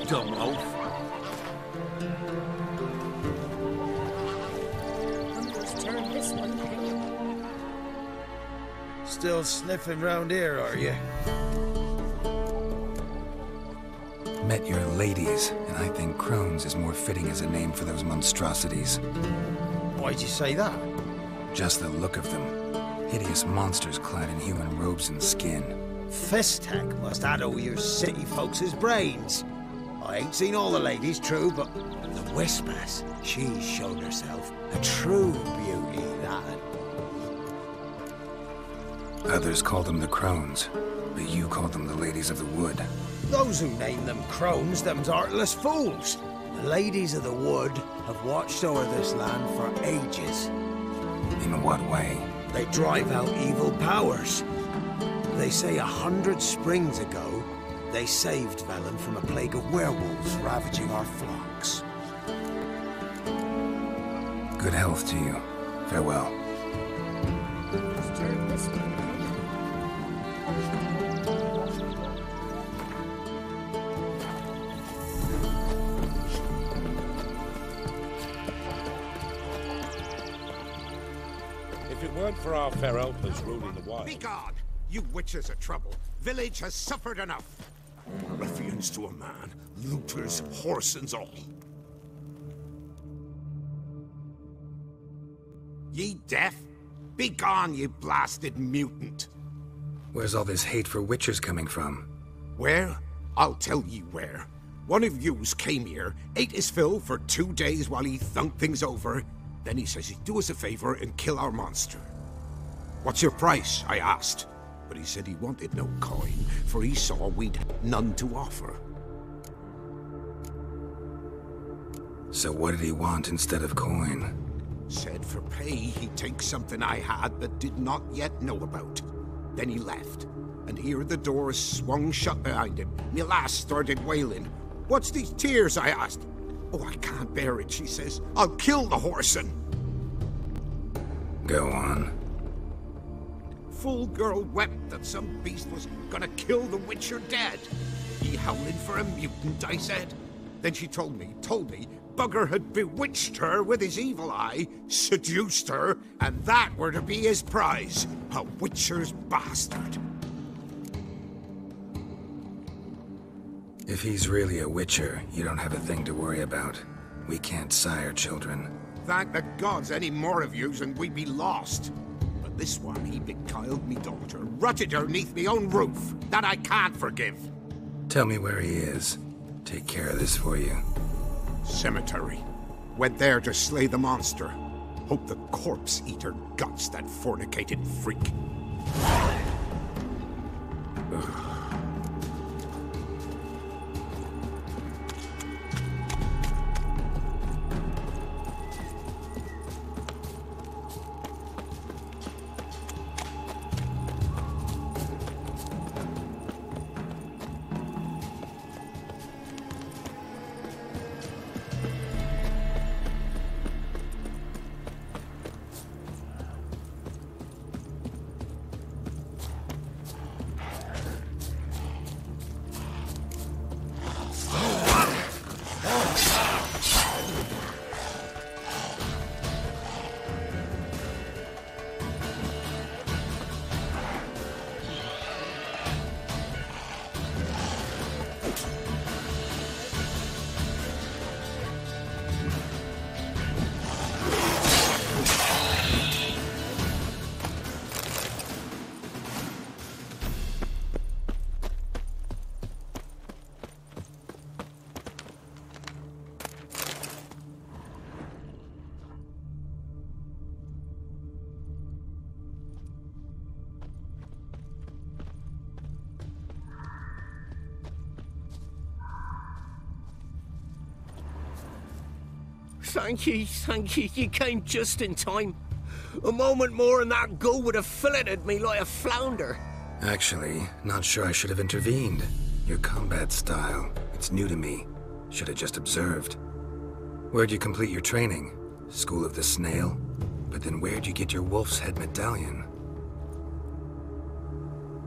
Dumb oaf. Let's turn this one pale. Still sniffing round here, are you? Met your ladies, and I think Crones is more fitting as a name for those monstrosities. Why'd you say that? Just the look of them. Hideous monsters clad in human robes and skin. Fistek must addle your city folks' brains. I ain't seen all the ladies, true, but the Whispers, she's shown herself a true beauty, that. Others call them the Crones, but you call them the Ladies of the Wood. Those who name them crones, them's artless fools. The ladies of the wood have watched over this land for ages. In what way? They drive out evil powers. They say 100 springs ago, they saved Velen from a plague of werewolves ravaging our flocks. Good health to you. Farewell. Let's turn this one pale. If it weren't for our fair helpers ruling the wild... Begone! You witches of trouble. Village has suffered enough. Ruffians to a man. Looters, whoresons all. Ye deaf? Begone, ye blasted mutant! Where's all this hate for witchers coming from? Where? I'll tell ye where. One of yous came here, ate his fill for 2 days while he thunked things over. Then he says he'd do us a favor and kill our monster. What's your price? I asked. But he said he wanted no coin, for he saw we'd none to offer. So what did he want instead of coin? Said for pay he'd take something I had but did not yet know about. Then he left, and here the doors swung shut behind him. Me lass started wailing. What's these tears? I asked. Oh, I can't bear it, she says. I'll kill the whoreson. Go on. Full girl wept that some beast was gonna kill the witcher dead. He howling for a mutant, I said. Then she told me, Bugger had bewitched her with his evil eye, seduced her, and that were to be his prize. A witcher's bastard. If he's really a witcher, you don't have a thing to worry about. We can't sire children. thank the gods any more of yous and we'd be lost. But this one, he beguiled me daughter, rutted her neath me own roof. That I can't forgive. Tell me where he is. Take care of this for you. Cemetery. Went there to slay the monster. Hope the corpse eater guts that fornicated freak. Thank you. You came just in time. A moment more and that gull would have filleted me like a flounder. Actually, not sure I should have intervened. Your combat style, it's new to me. Should have just observed. Where'd you complete your training? School of the Snail? But then where'd you get your wolf's head medallion?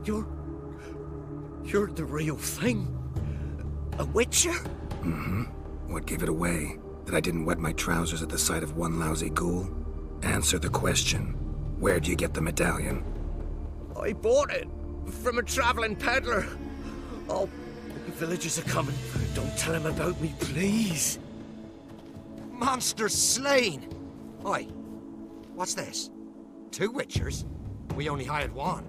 You're the real thing? A witcher? Mm-hmm. What gave it away? That I didn't wet my trousers at the sight of one lousy ghoul? Answer the question. Where'd you get the medallion? I bought it from a traveling peddler. Oh, the villagers are coming. Don't tell them about me, please. Monster slain! Oi, what's this? 2 witchers? We only hired 1.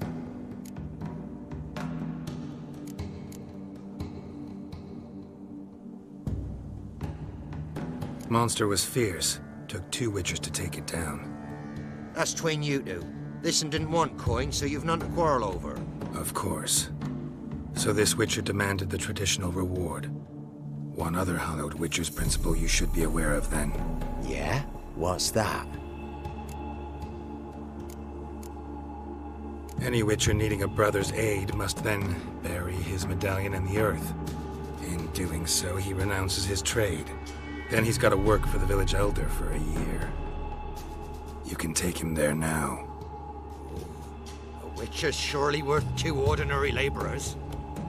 Monster was fierce. Took 2 witchers to take it down. That's tween you two. This one didn't want coin, so you've none to quarrel over. Of course. So this witcher demanded the traditional reward. One other hallowed witcher's principle you should be aware of then. Yeah? What's that? Any witcher needing a brother's aid must then bury his medallion in the earth. In doing so, he renounces his trade. Then he's got to work for the village elder for a year. You can take him there now. A witcher's surely worth 2 ordinary laborers.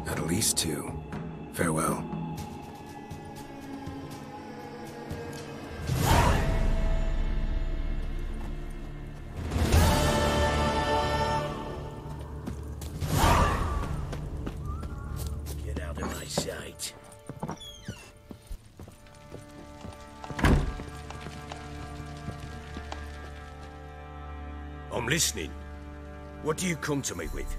At least 2. Farewell. Get out of my sight. I'm listening. What do you come to me with?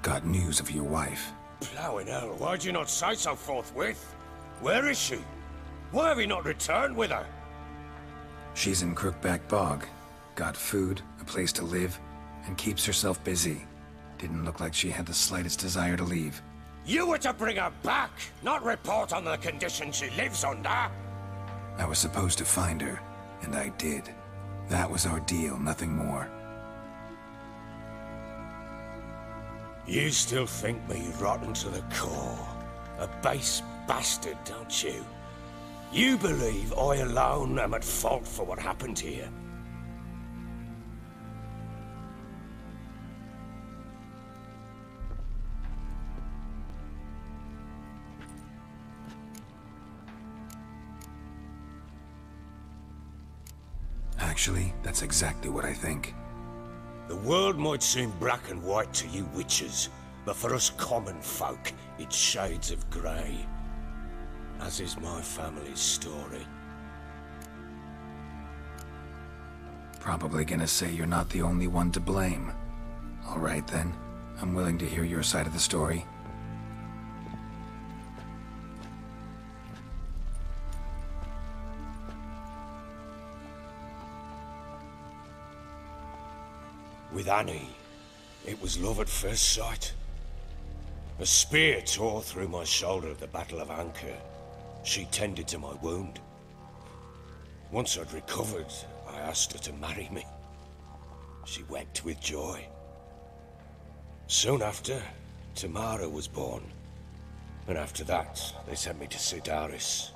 Got news of your wife. Plowing hell, why'd you not say so forthwith? Where is she? Why have you not returned with her? She's in Crookback Bog. Got food, a place to live, and keeps herself busy. Didn't look like she had the slightest desire to leave. You were to bring her back, not report on the conditions she lives under. I was supposed to find her, and I did. That was our deal, nothing more. You still think me rotten to the core. A base bastard, don't you? You believe I alone am at fault for what happened here. Actually, that's exactly what I think. The world might seem black and white to you witches, but for us common folk, it's shades of grey. As is my family's story. Probably gonna say you're not the only one to blame. All right then, I'm willing to hear your side of the story. With Annie, it was love at first sight. A spear tore through my shoulder at the Battle of Anchor. She tended to my wound. Once I'd recovered, I asked her to marry me. She wept with joy. Soon after, Tamara was born. And after that, they sent me to Sidaris.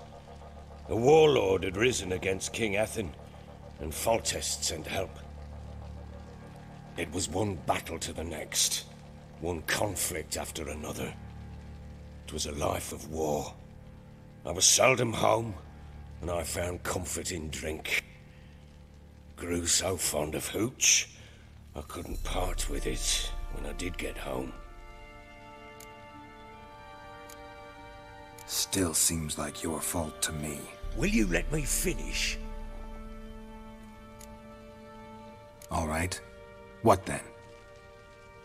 A warlord had risen against King Ethan, and Foltest sent help. It was one battle to the next, one conflict after another. It was a life of war. I was seldom home, and I found comfort in drink. Grew so fond of hooch, I couldn't part with it when I did get home. Still seems like your fault to me. Will you let me finish? All right. What then?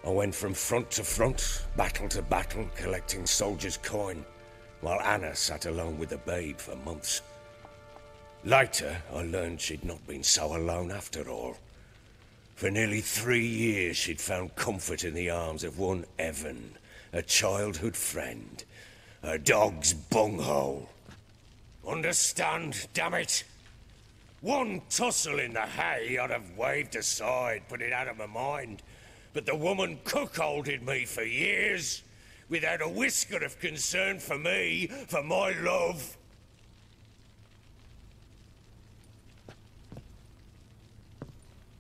I went from front to front, battle to battle, collecting soldiers' coin, while Anna sat alone with the babe for months. Later, I learned she'd not been so alone after all. For nearly 3 years, she'd found comfort in the arms of one Evan, a childhood friend, a dog's bunghole. Understand, damn it? One tussle in the hay I'd have waved aside, put it out of my mind. But the woman cuckolded me for years, without a whisker of concern for me, for my love.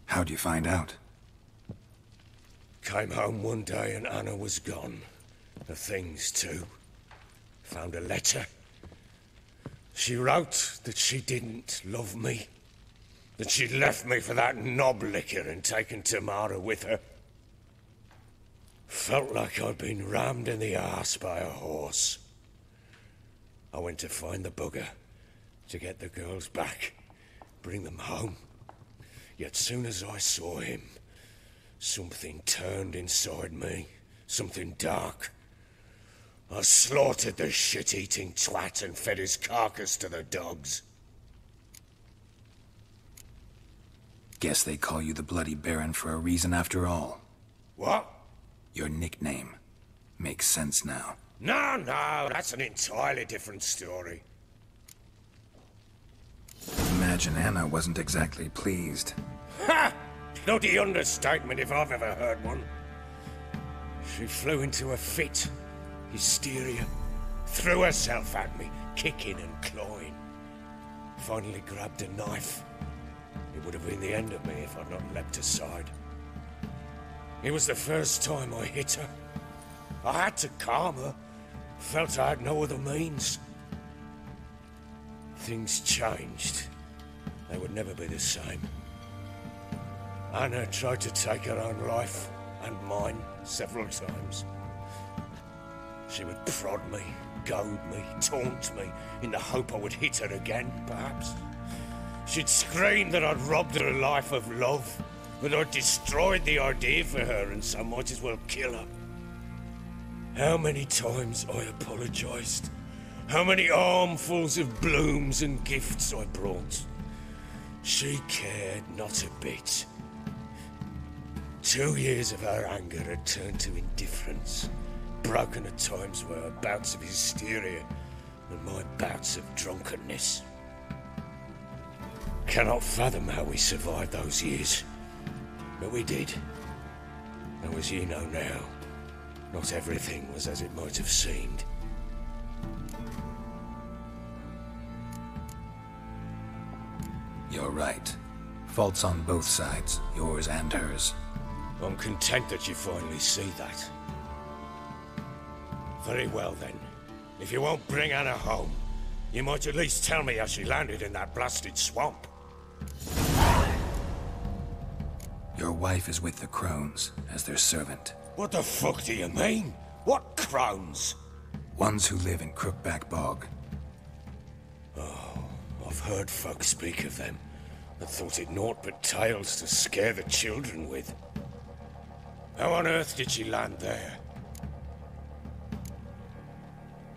How'd you find out? Came home one day and Anna was gone. The things too. Found a letter. She wrote that she didn't love me. That she'd left me for that knob licker and taken Tamara with her. Felt like I'd been rammed in the arse by a horse. I went to find the bugger, to get the girls back, bring them home. Yet soon as I saw him, something turned inside me, something dark. I slaughtered the shit-eating twat and fed his carcass to the dogs. Guess they call you the Bloody Baron for a reason after all. What? Your nickname. Makes sense now. No, that's an entirely different story. Imagine Anna wasn't exactly pleased. Ha! Bloody understatement if I've ever heard one. She flew into a fit. Hysteria. Threw herself at me, kicking and clawing. Finally grabbed a knife. It would have been the end of me if I'd not leapt aside. It was the first time I hit her. I had to calm her. Felt I had no other means. Things changed. They would never be the same. Anna tried to take her own life, and mine, several times. She would prod me, goad me, taunt me, in the hope I would hit her again, perhaps. She'd scream that I'd robbed her life of love, that I'd destroyed the idea for her and so might as well kill her. How many times I apologized. How many armfuls of blooms and gifts I brought. She cared not a bit. 2 years of her anger had turned to indifference, broken at times by her bouts of hysteria and my bouts of drunkenness. Cannot fathom how we survived those years, but we did. Though as you know now, not everything was as it might have seemed. You're right. Faults on both sides, yours and hers. I'm content that you finally see that. Very well then. If you won't bring Anna home, you might at least tell me how she landed in that blasted swamp. Your wife is with the Crones, as their servant. What the fuck do you mean? What Crones? Ones who live in Crookback Bog. Oh, I've heard folk speak of them. I thought it naught but tales to scare the children with. How on earth did she land there?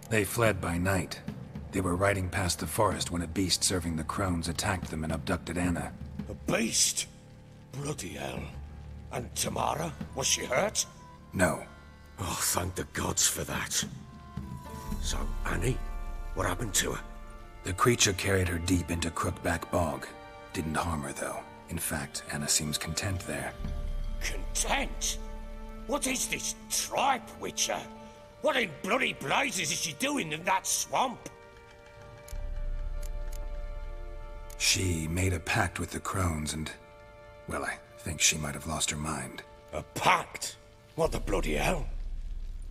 They fled by night. They were riding past the forest when a beast serving the crones attacked them and abducted Anna. A beast? Bloody hell. And Tamara? Was she hurt? No. Oh, thank the gods for that. So, Annie? What happened to her? The creature carried her deep into Crookback Bog. Didn't harm her, though. In fact, Anna seems content there. Content? What is this tripe, Witcher? What in bloody blazes is she doing in that swamp? She made a pact with the crones and... well, I think she might have lost her mind. A pact? What the bloody hell?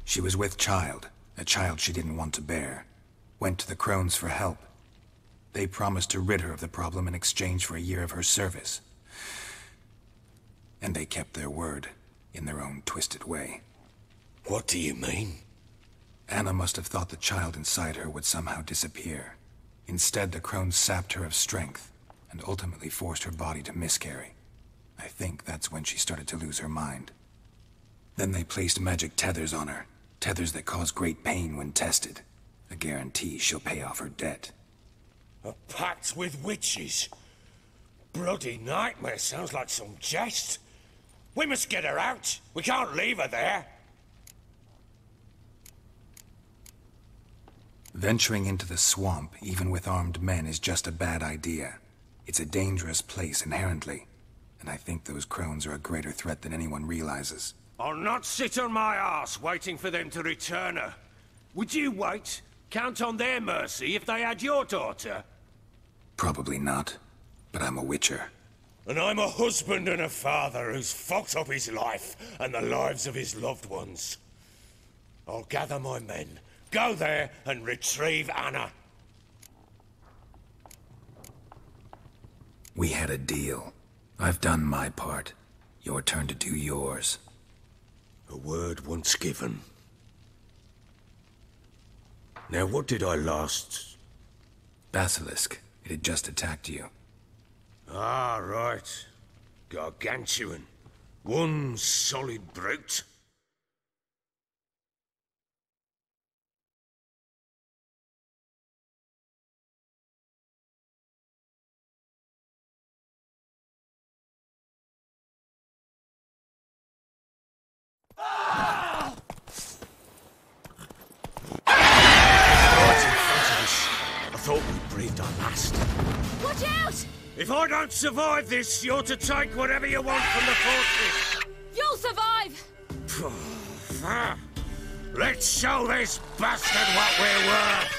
She was with child, a child she didn't want to bear. Went to the crones for help. They promised to rid her of the problem in exchange for a year of her service. And they kept their word, in their own twisted way. What do you mean? Anna must have thought the child inside her would somehow disappear. Instead, the crones sapped her of strength, and ultimately forced her body to miscarry. I think that's when she started to lose her mind. Then they placed magic tethers on her, tethers that cause great pain when tested. A guarantee she'll pay off her debt. A pact with witches? Bloody nightmare, sounds like some jest. We must get her out. We can't leave her there. Venturing into the swamp, even with armed men, is just a bad idea. It's a dangerous place inherently, and I think those crones are a greater threat than anyone realizes. I'll not sit on my arse waiting for them to return her. Would you wait? Count on their mercy if they had your daughter? Probably not, but I'm a witcher. And I'm a husband and a father who's fucked up his life and the lives of his loved ones. I'll gather my men, go there and retrieve Anna. We had a deal. I've done my part. Your turn to do yours. A word once given. Now what did I last... Basilisk. It had just attacked you. Ah, right. Gargantuan. One solid brute. Ah! I thought we breathed our last. Watch out! If I don't survive this, you're to take whatever you want from the fortress. You'll survive! Let's show this bastard what we're worth!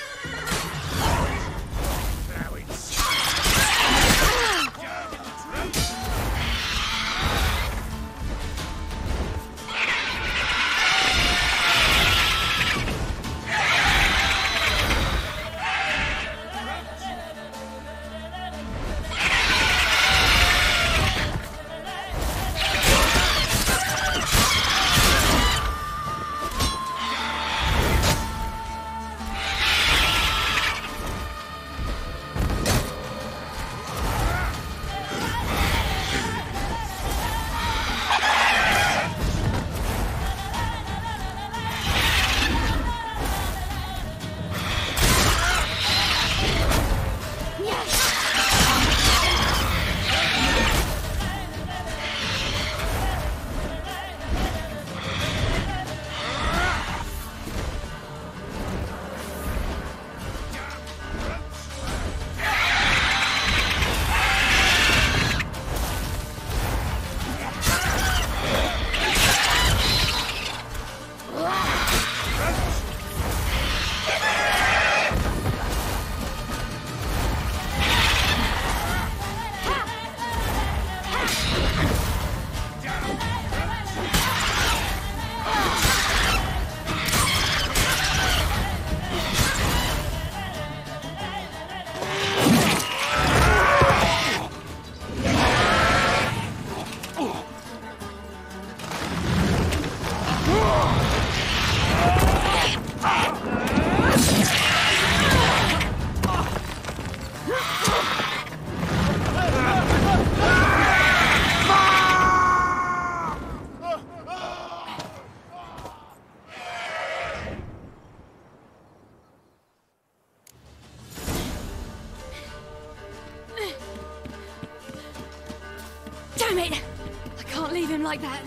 Damn it! I can't leave him like that.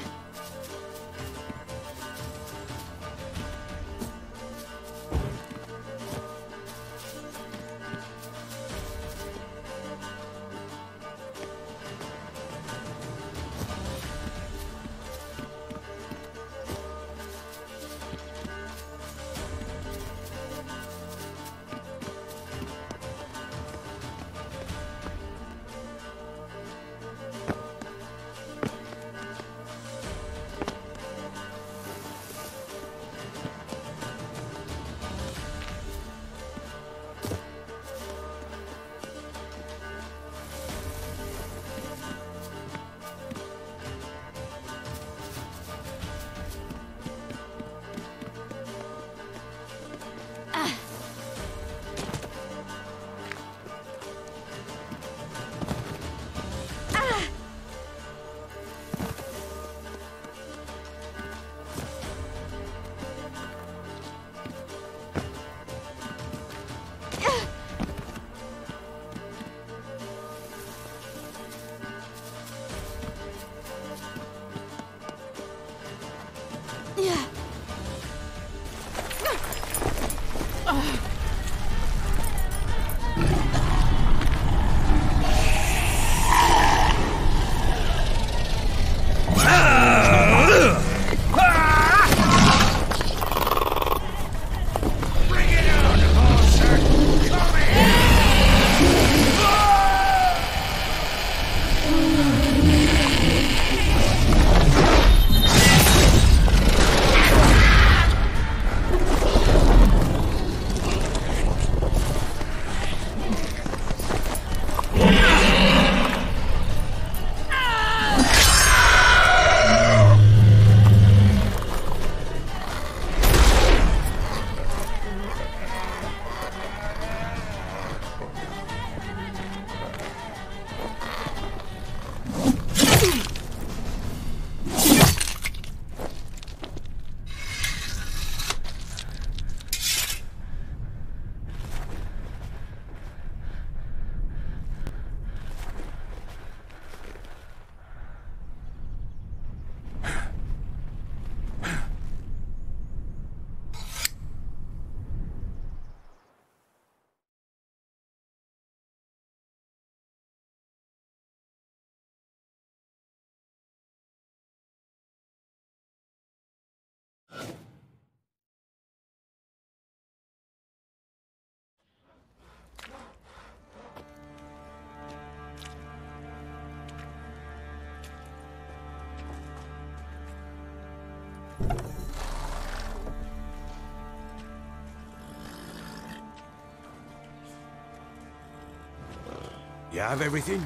You have everything?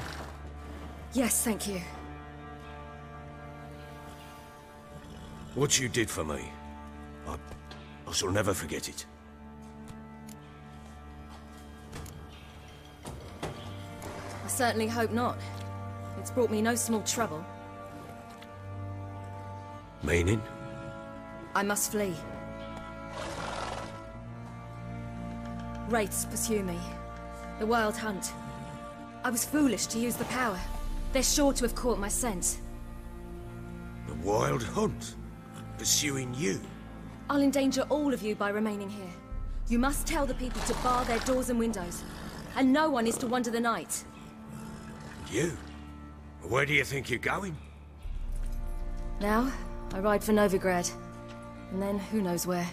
Yes, thank you. What you did for me, I shall never forget it. I certainly hope not. It's brought me no small trouble. Meaning? I must flee. Wraiths pursue me. The Wild Hunt. I was foolish to use the power. They're sure to have caught my scent. The Wild Hunt? Pursuing you? I'll endanger all of you by remaining here. You must tell the people to bar their doors and windows. And no one is to wander the night. You? Where do you think you're going? Now, I ride for Novigrad. And then, who knows where.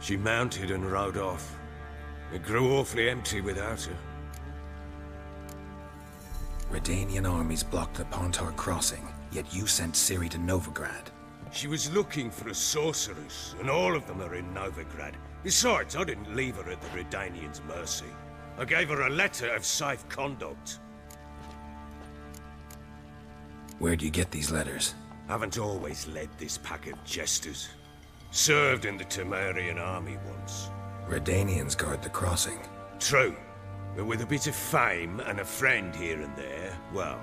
She mounted and rode off. It grew awfully empty without her. Redanian armies blocked the Pontar crossing, yet you sent Ciri to Novigrad. She was looking for a sorceress, and all of them are in Novigrad. Besides, I didn't leave her at the Redanians' mercy. I gave her a letter of safe conduct. Where'd you get these letters? Haven't always led this pack of jesters. Served in the Temerian army once. Redanians guard the crossing. True. But with a bit of fame and a friend here and there, well,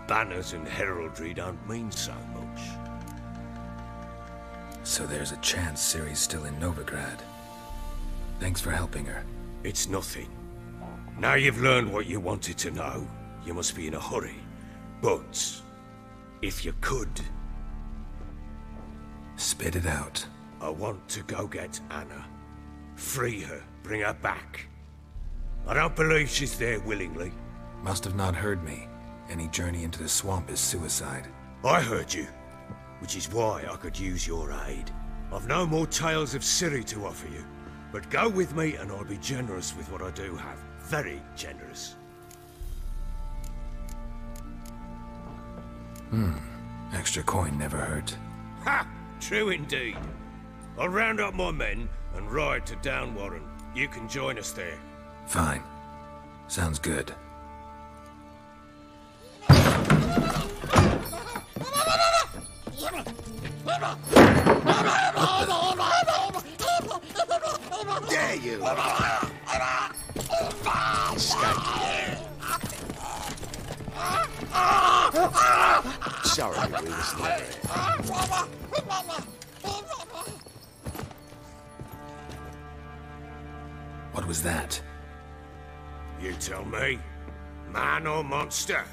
banners and heraldry don't mean so much. So there's a chance Ciri's still in Novigrad. Thanks for helping her. It's nothing. Now you've learned what you wanted to know, you must be in a hurry. But, if you could... Spit it out. I want to go get Anna. Free her, bring her back. I don't believe she's there willingly. Must have not heard me. Any journey into the swamp is suicide. I heard you, which is why I could use your aid. I've no more tales of Ciri to offer you, but go with me and I'll be generous with what I do have. Very generous. Extra coin never hurt. Ha! True indeed. I'll round up my men and ride to Downwarren. You can join us there. Fine. Sounds good. Dare you! Sorry, we was never here. What was that? You tell me. Man or monster?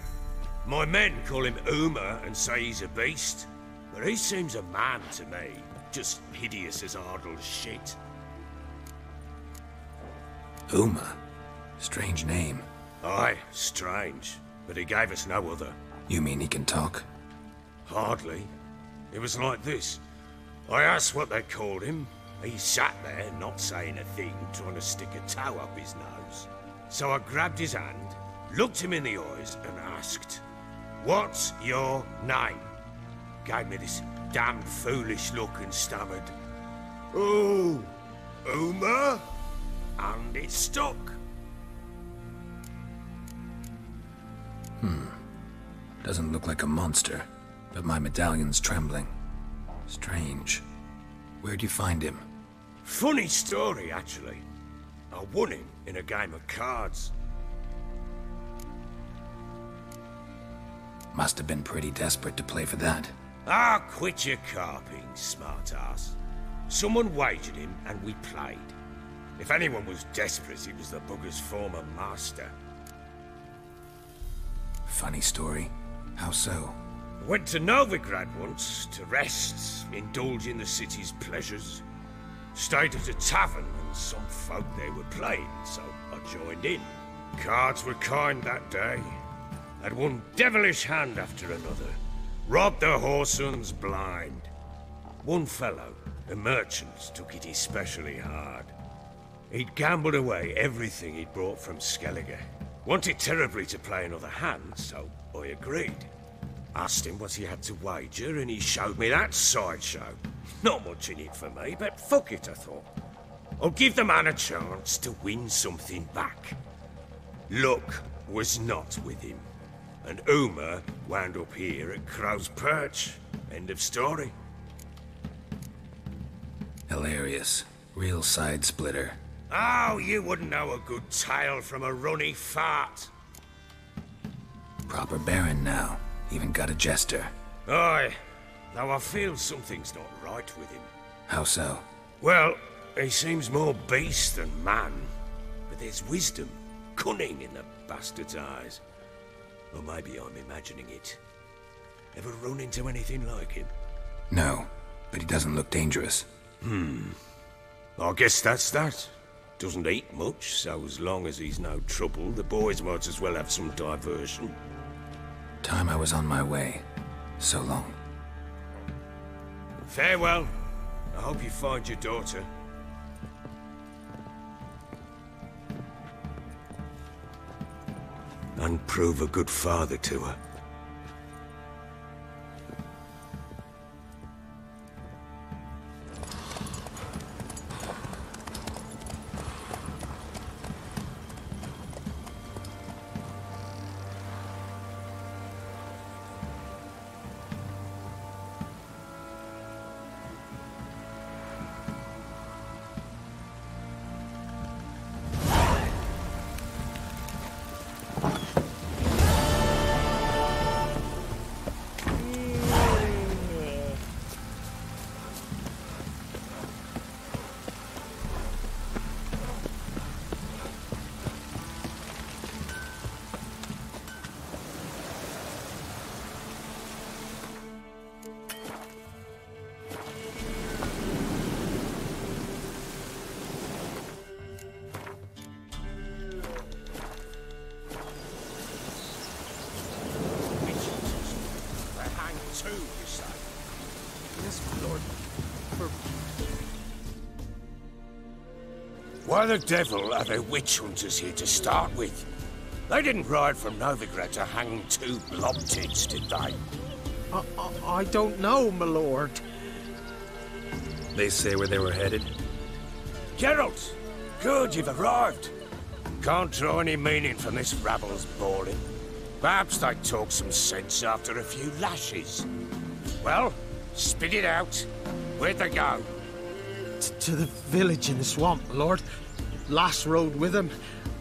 My men call him Uma and say he's a beast. But he seems a man to me. Just hideous as Ardle's shit. Uma? Strange name. Aye, strange. But he gave us no other. You mean he can talk? Hardly. It was like this. I asked what they called him. He sat there, not saying a thing, trying to stick a toe up his nose. So I grabbed his hand, looked him in the eyes, and asked, "What's your name?" Gave me this damn foolish look and stammered, "Oh, Uma?" And it stuck. Doesn't look like a monster, but my medallion's trembling. Strange. Where'd you find him? Funny story, actually. I won him in a game of cards. Must have been pretty desperate to play for that. Ah, quit your carping, smart-ass. Someone wagered him, and we played. If anyone was desperate, it was the bugger's former master. Funny story. How so? Went to Novigrad once, to rest, indulge in the city's pleasures. Stayed at a tavern, and some folk there were playing, so I joined in. Cards were kind that day. Had one devilish hand after another. Robbed the whoresons blind. One fellow, a merchant, took it especially hard. He'd gambled away everything he'd brought from Skellige. Wanted terribly to play another hand, so I agreed. Asked him what he had to wager, and he showed me that sideshow. Not much in it for me, but fuck it, I thought. I'll give the man a chance to win something back. Luck was not with him, and Uma wound up here at Crow's Perch. End of story. Hilarious. Real side splitter. Oh, you wouldn't know a good tale from a runny fart. Proper baron now. Even got a jester. Aye, though I feel something's not right with him. How so? Well, he seems more beast than man. But there's wisdom, cunning in the bastard's eyes. Or maybe I'm imagining it. Ever run into anything like him? No, but he doesn't look dangerous. I guess that's that. Doesn't eat much, so as long as he's no trouble, the boys might as well have some diversion. Time I was on my way. So long. Farewell. I hope you find your daughter. And prove a good father to her. Why the devil are there witch hunters here to start with? They didn't ride from Novigrad to hang 2 blob-tits, did they? I don't know, my lord. They say where they were headed? Geralt! Good, you've arrived. Can't draw any meaning from this rabble's bawling. Perhaps they talk some sense after a few lashes. Well, spit it out. Where'd they go? To the village in the swamp, my lord. Lass rode with him,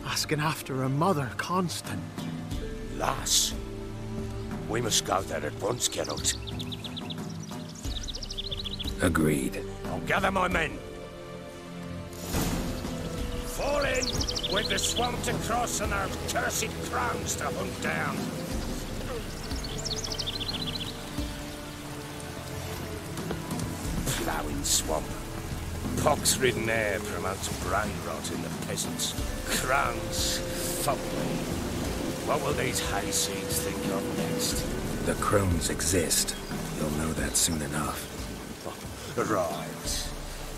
asking after her mother, Constant. Lass? We must go there at once, Geralt. Agreed. I'll gather my men. Fall in with the swamp to cross and those cursed crows to hunt down. Ploughing swamp. Pox-ridden air promotes brain rot in the peasants. Crones, fuck me. What will these hayseeds think of next? The crones exist. You'll know that soon enough. Right.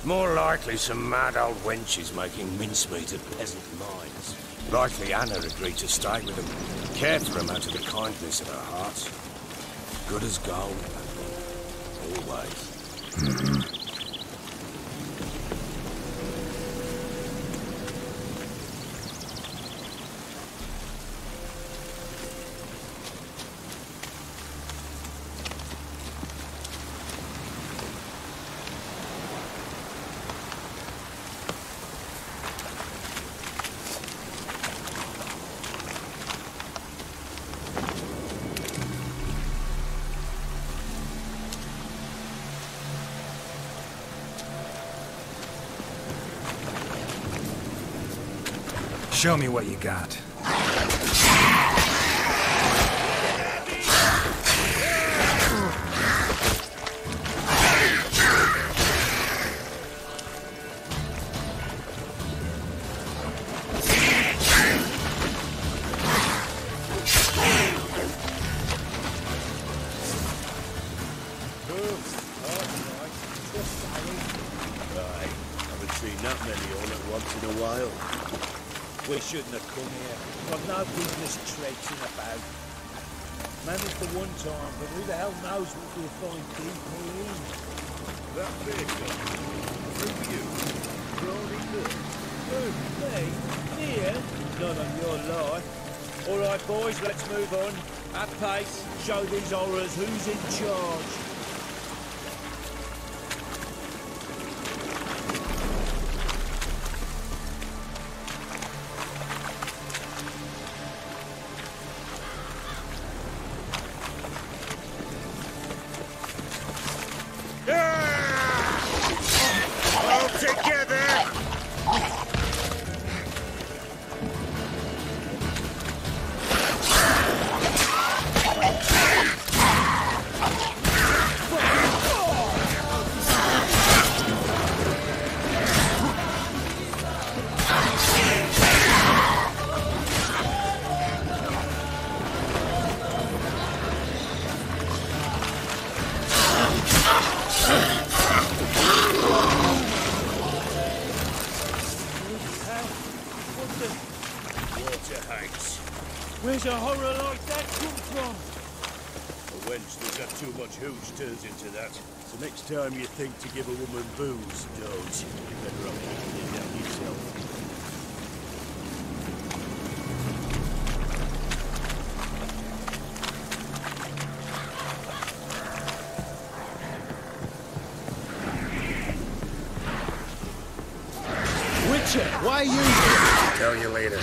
More likely some mad old wenches making mincemeat of peasant minds. Likely Anna agreed to stay with them, care for them out of the kindness of her heart. Good as gold. Always. Show me what you got. We shouldn't have come here. Got no business traipsing about. Managed the one time, but who the hell knows what we'll find people in? That vehicle. Through you. Rolling good. Who? Me? Here? Not on your life. Alright boys, let's move on. At pace. Show these horrors who's in charge. Where's a horror like that come from? A wench that's got too much hooch turns into that. So next time you think to give a woman booze, don't. You better off keeping it down yourself. Witcher, why are you here? Tell you later.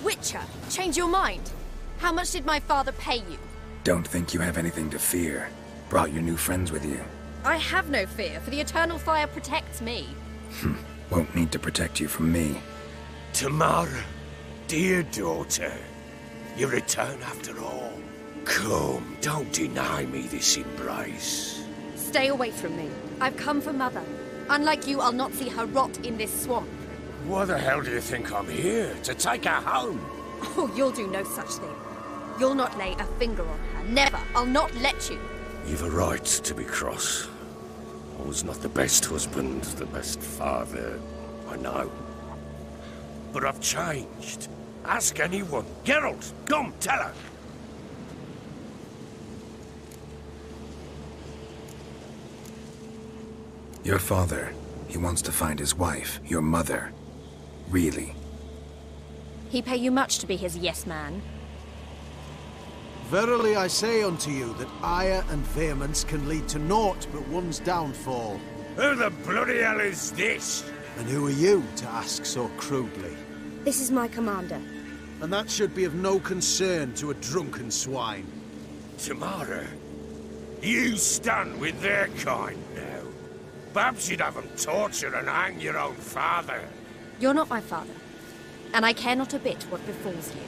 Witcher, change your mind. How much did my father pay you? Don't think you have anything to fear. Brought your new friends with you. I have no fear, for the eternal fire protects me. Won't need to protect you from me. Tamara, dear daughter, you return after all. Come, don't deny me this embrace. Stay away from me. I've come for Mother. Unlike you, I'll not see her rot in this swamp. Why the hell do you think I'm here? To take her home? Oh, you'll do no such thing. You'll not lay a finger on her. Never. I'll not let you. You've a right to be cross. I was not the best husband, the best father, I know. But I've changed. Ask anyone. Geralt, come, tell her. Your father, he wants to find his wife, your mother. Really? He pay you much to be his yes man. Verily I say unto you that ire and vehemence can lead to naught but one's downfall. Who the bloody hell is this? And who are you to ask so crudely? This is my commander. And that should be of no concern to a drunken swine. Tamara, you stand with their kind now. Perhaps you'd have them torture and hang your own father. You're not my father, and I care not a bit what befalls you.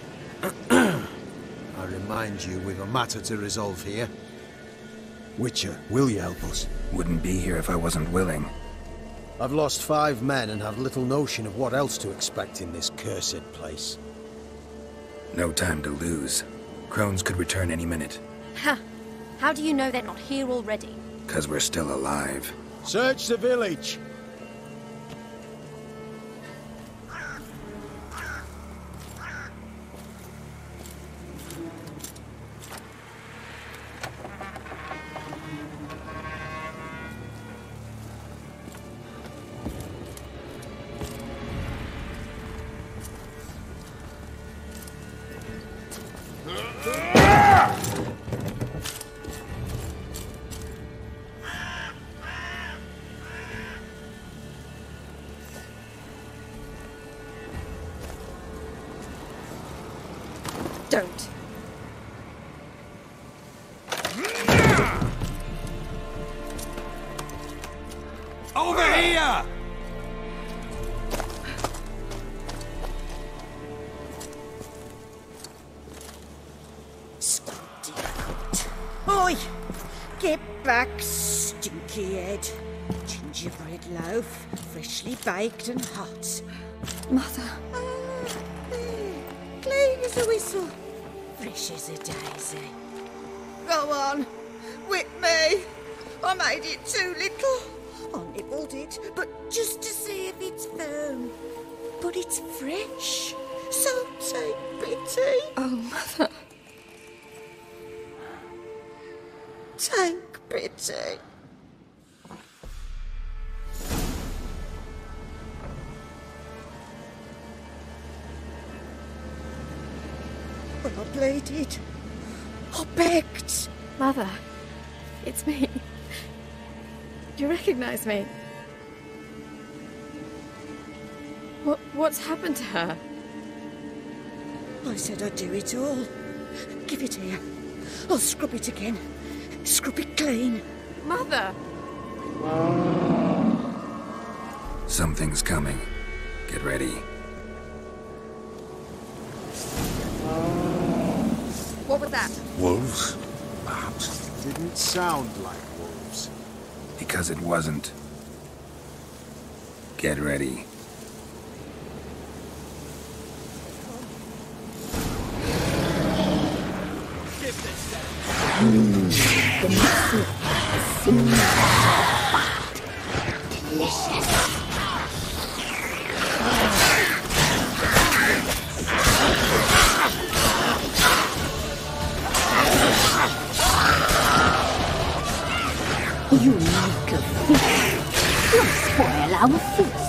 I remind you, we've a matter to resolve here. Witcher, will you help us? Wouldn't be here if I wasn't willing. I've lost 5 men and have little notion of what else to expect in this cursed place. No time to lose. Crones could return any minute. Ha! How do you know they're not here already? 'Cause we're still alive. Search the village! Don't. Over here! Oi! Get back, stinky head. Gingerbread loaf, freshly baked and hot. Mother. Clean as a whistle. Fresh as a daisy. Go on, whip me. I made it too little. I nibbled it, but just to see if it's firm. But it's fresh, so take pity. Oh, Mother. Take pity. But I pleaded. I begged. Mother, it's me. Do you recognize me? What's happened to her? I said I'd do it all. Give it here. I'll scrub it again. Scrub it clean. Mother! Something's coming. Get ready. What was that? Wolves? Perhaps. Didn't sound like wolves. Because it wasn't. Get ready. The messy, seamless, but delicious. You make a fish. You'll spoil our feast.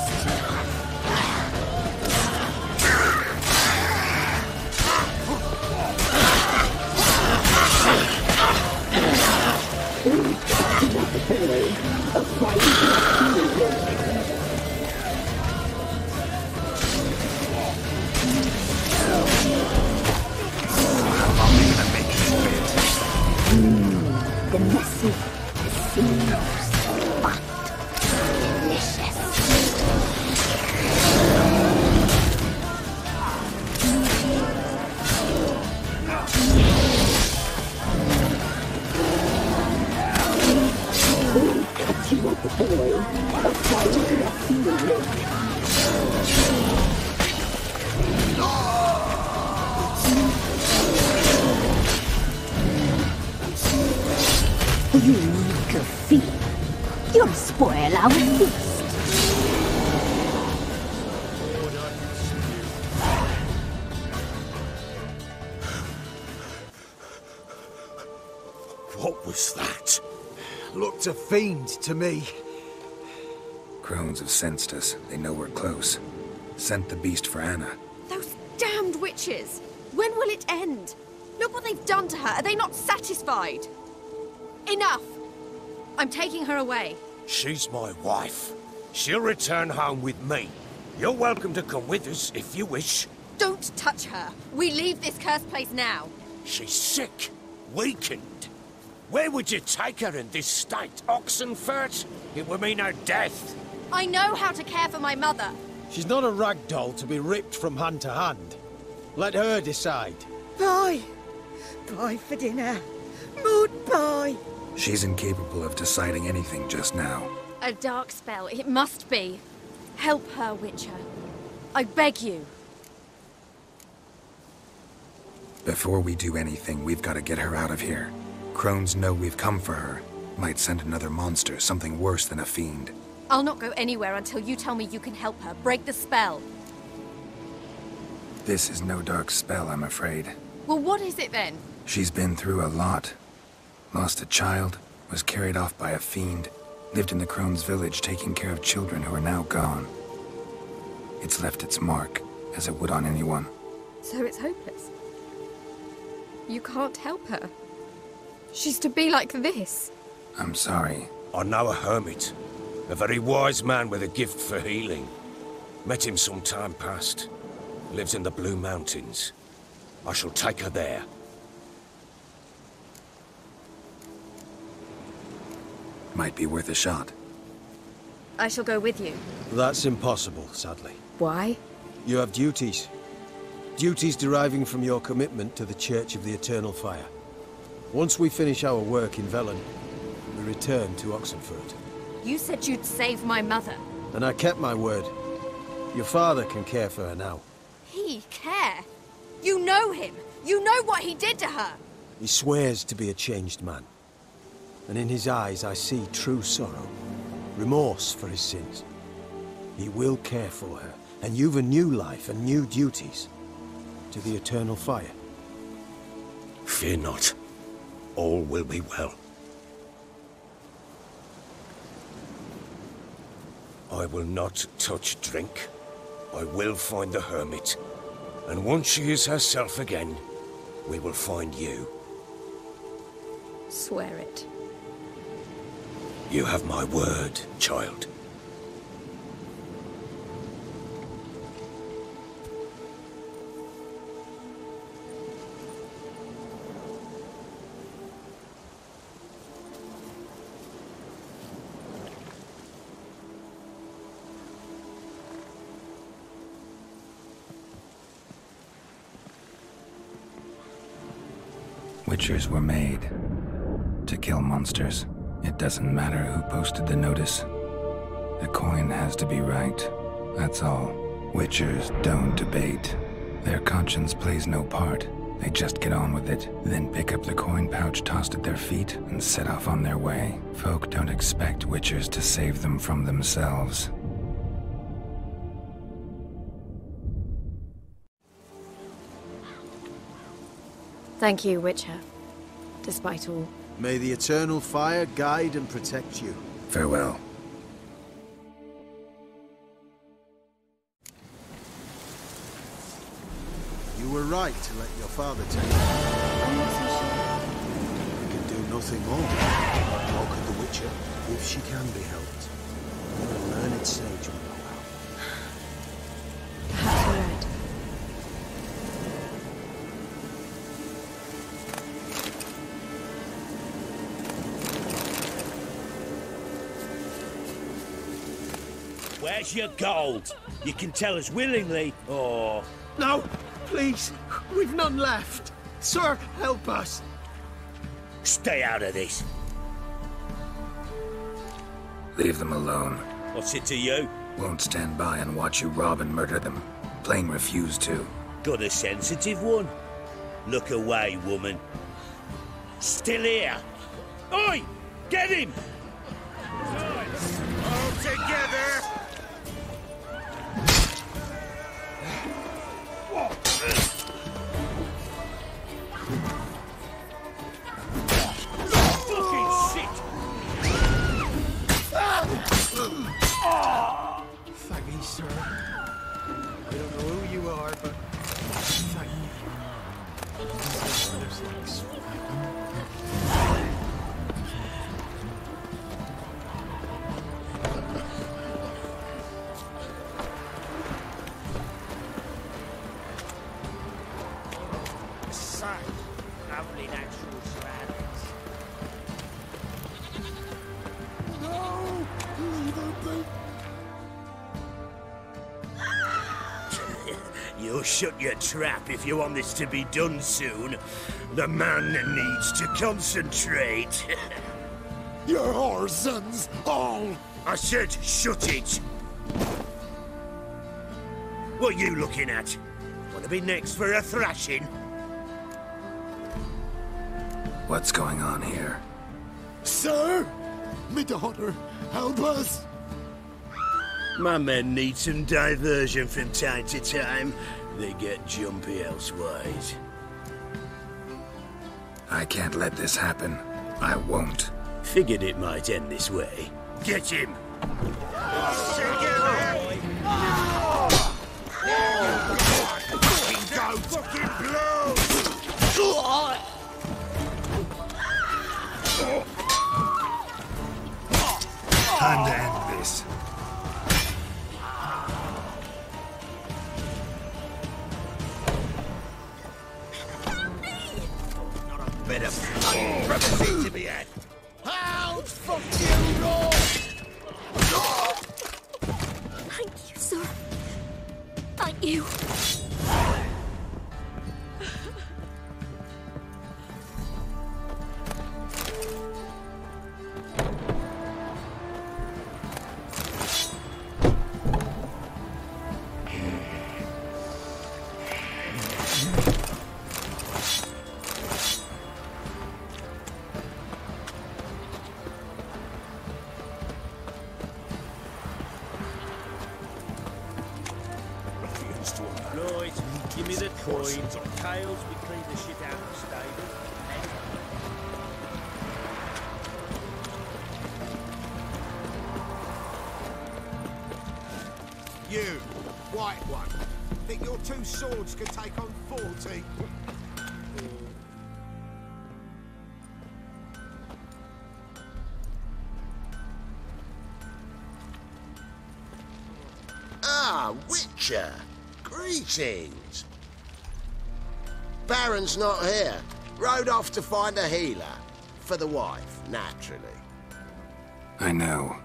The messy, seamless, but delicious. the boy, applied to the field. You little thief! You'll spoil our feast! What was that? Looked a fiend to me. Crones have sensed us. They know we're close. Sent the beast for Anna. Those damned witches! When will it end? Look what they've done to her. Are they not satisfied? Enough! I'm taking her away. She's my wife. She'll return home with me. You're welcome to come with us if you wish. Don't touch her. We leave this cursed place now. She's sick, weakened. Where would you take her in this state? Oxenfurt? It would mean her death. I know how to care for my mother. She's not a rag doll to be ripped from hand to hand. Let her decide. Bye. Bye for dinner. Good bye. She's incapable of deciding anything just now. A dark spell, it must be. Help her, Witcher. I beg you. Before we do anything, we've got to get her out of here. Crones know we've come for her. Might send another monster, something worse than a fiend. I'll not go anywhere until you tell me you can help her. Break the spell. This is no dark spell, I'm afraid. Well, what is it then? She's been through a lot. Lost a child, was carried off by a fiend, lived in the Crone's village taking care of children who are now gone. It's left its mark, as it would on anyone. So it's hopeless. You can't help her. She's to be like this. I'm sorry. I know a hermit. A very wise man with a gift for healing. Met him some time past. Lives in the Blue Mountains. I shall take her there. Might be worth a shot. I shall go with you. That's impossible, sadly. Why? You have duties. Duties deriving from your commitment to the Church of the Eternal Fire. Once we finish our work in Velen, we return to Oxenfurt. You said you'd save my mother. And I kept my word. Your father can care for her now. He care? You know him. You know what he did to her. He swears to be a changed man. And in his eyes I see true sorrow. Remorse for his sins. He will care for her. And you've a new life and new duties. To the Eternal Fire. Fear not. All will be well. I will not touch drink. I will find the hermit. And once she is herself again, we will find you. Swear it. You have my word, child. Witchers were made to kill monsters. It doesn't matter who posted the notice. The coin has to be right. That's all. Witchers don't debate. Their conscience plays no part. They just get on with it, then pick up the coin pouch tossed at their feet and set off on their way. Folk don't expect Witchers to save them from themselves. Thank you, Witcher. Despite all. May the Eternal Fire guide and protect you. Farewell. You were right to let your father take you. You can do nothing more. Nor could the Witcher, if she can be helped. A learned sage will know how. Perhaps you're right. Where's your gold? You can tell us willingly, or... No, please. We've none left. Sir, help us. Stay out of this. Leave them alone. What's it to you? Won't stand by and watch you rob and murder them. Plain refuse to. Got a sensitive one? Look away, woman. Still here. Oi! Get him! All together! Fucking shit! Thank you, sir. I don't know who you are, but thank you. Such lovely natural surroundings. No! Leave her be. You'll shut your trap if you want this to be done soon. The man needs to concentrate. Your whoresons, all! I said shut it! What are you looking at? Want to be next for a thrashing? What's going on here? Sir! Me daughter, help us! My men need some diversion from time to time. They get jumpy elsewise. I can't let this happen. I won't. Figured it might end this way. Get him! Fucking go! Fucking blow! Time to end this. Bit of fucking privacy to be had. How fuck you, Lord! Thank you, sir. Thank you. Right, give me the coins. Tails, we clean the shit out of the stable. You, white one, think your two swords could take on 40? Ah, Witcher! Greetings! Baron's not here. Rode off to find a healer. For the wife, naturally. I know.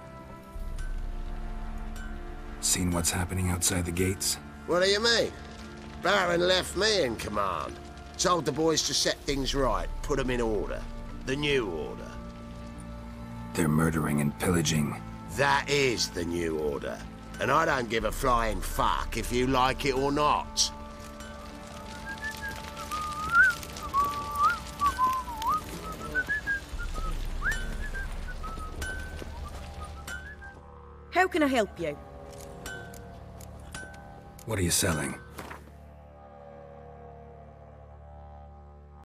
Seen what's happening outside the gates? What do you mean? Baron left me in command. Told the boys to set things right, put them in order. The new order. They're murdering and pillaging. That is the new order. And I don't give a flying fuck if you like it or not. How can I help you? What are you selling?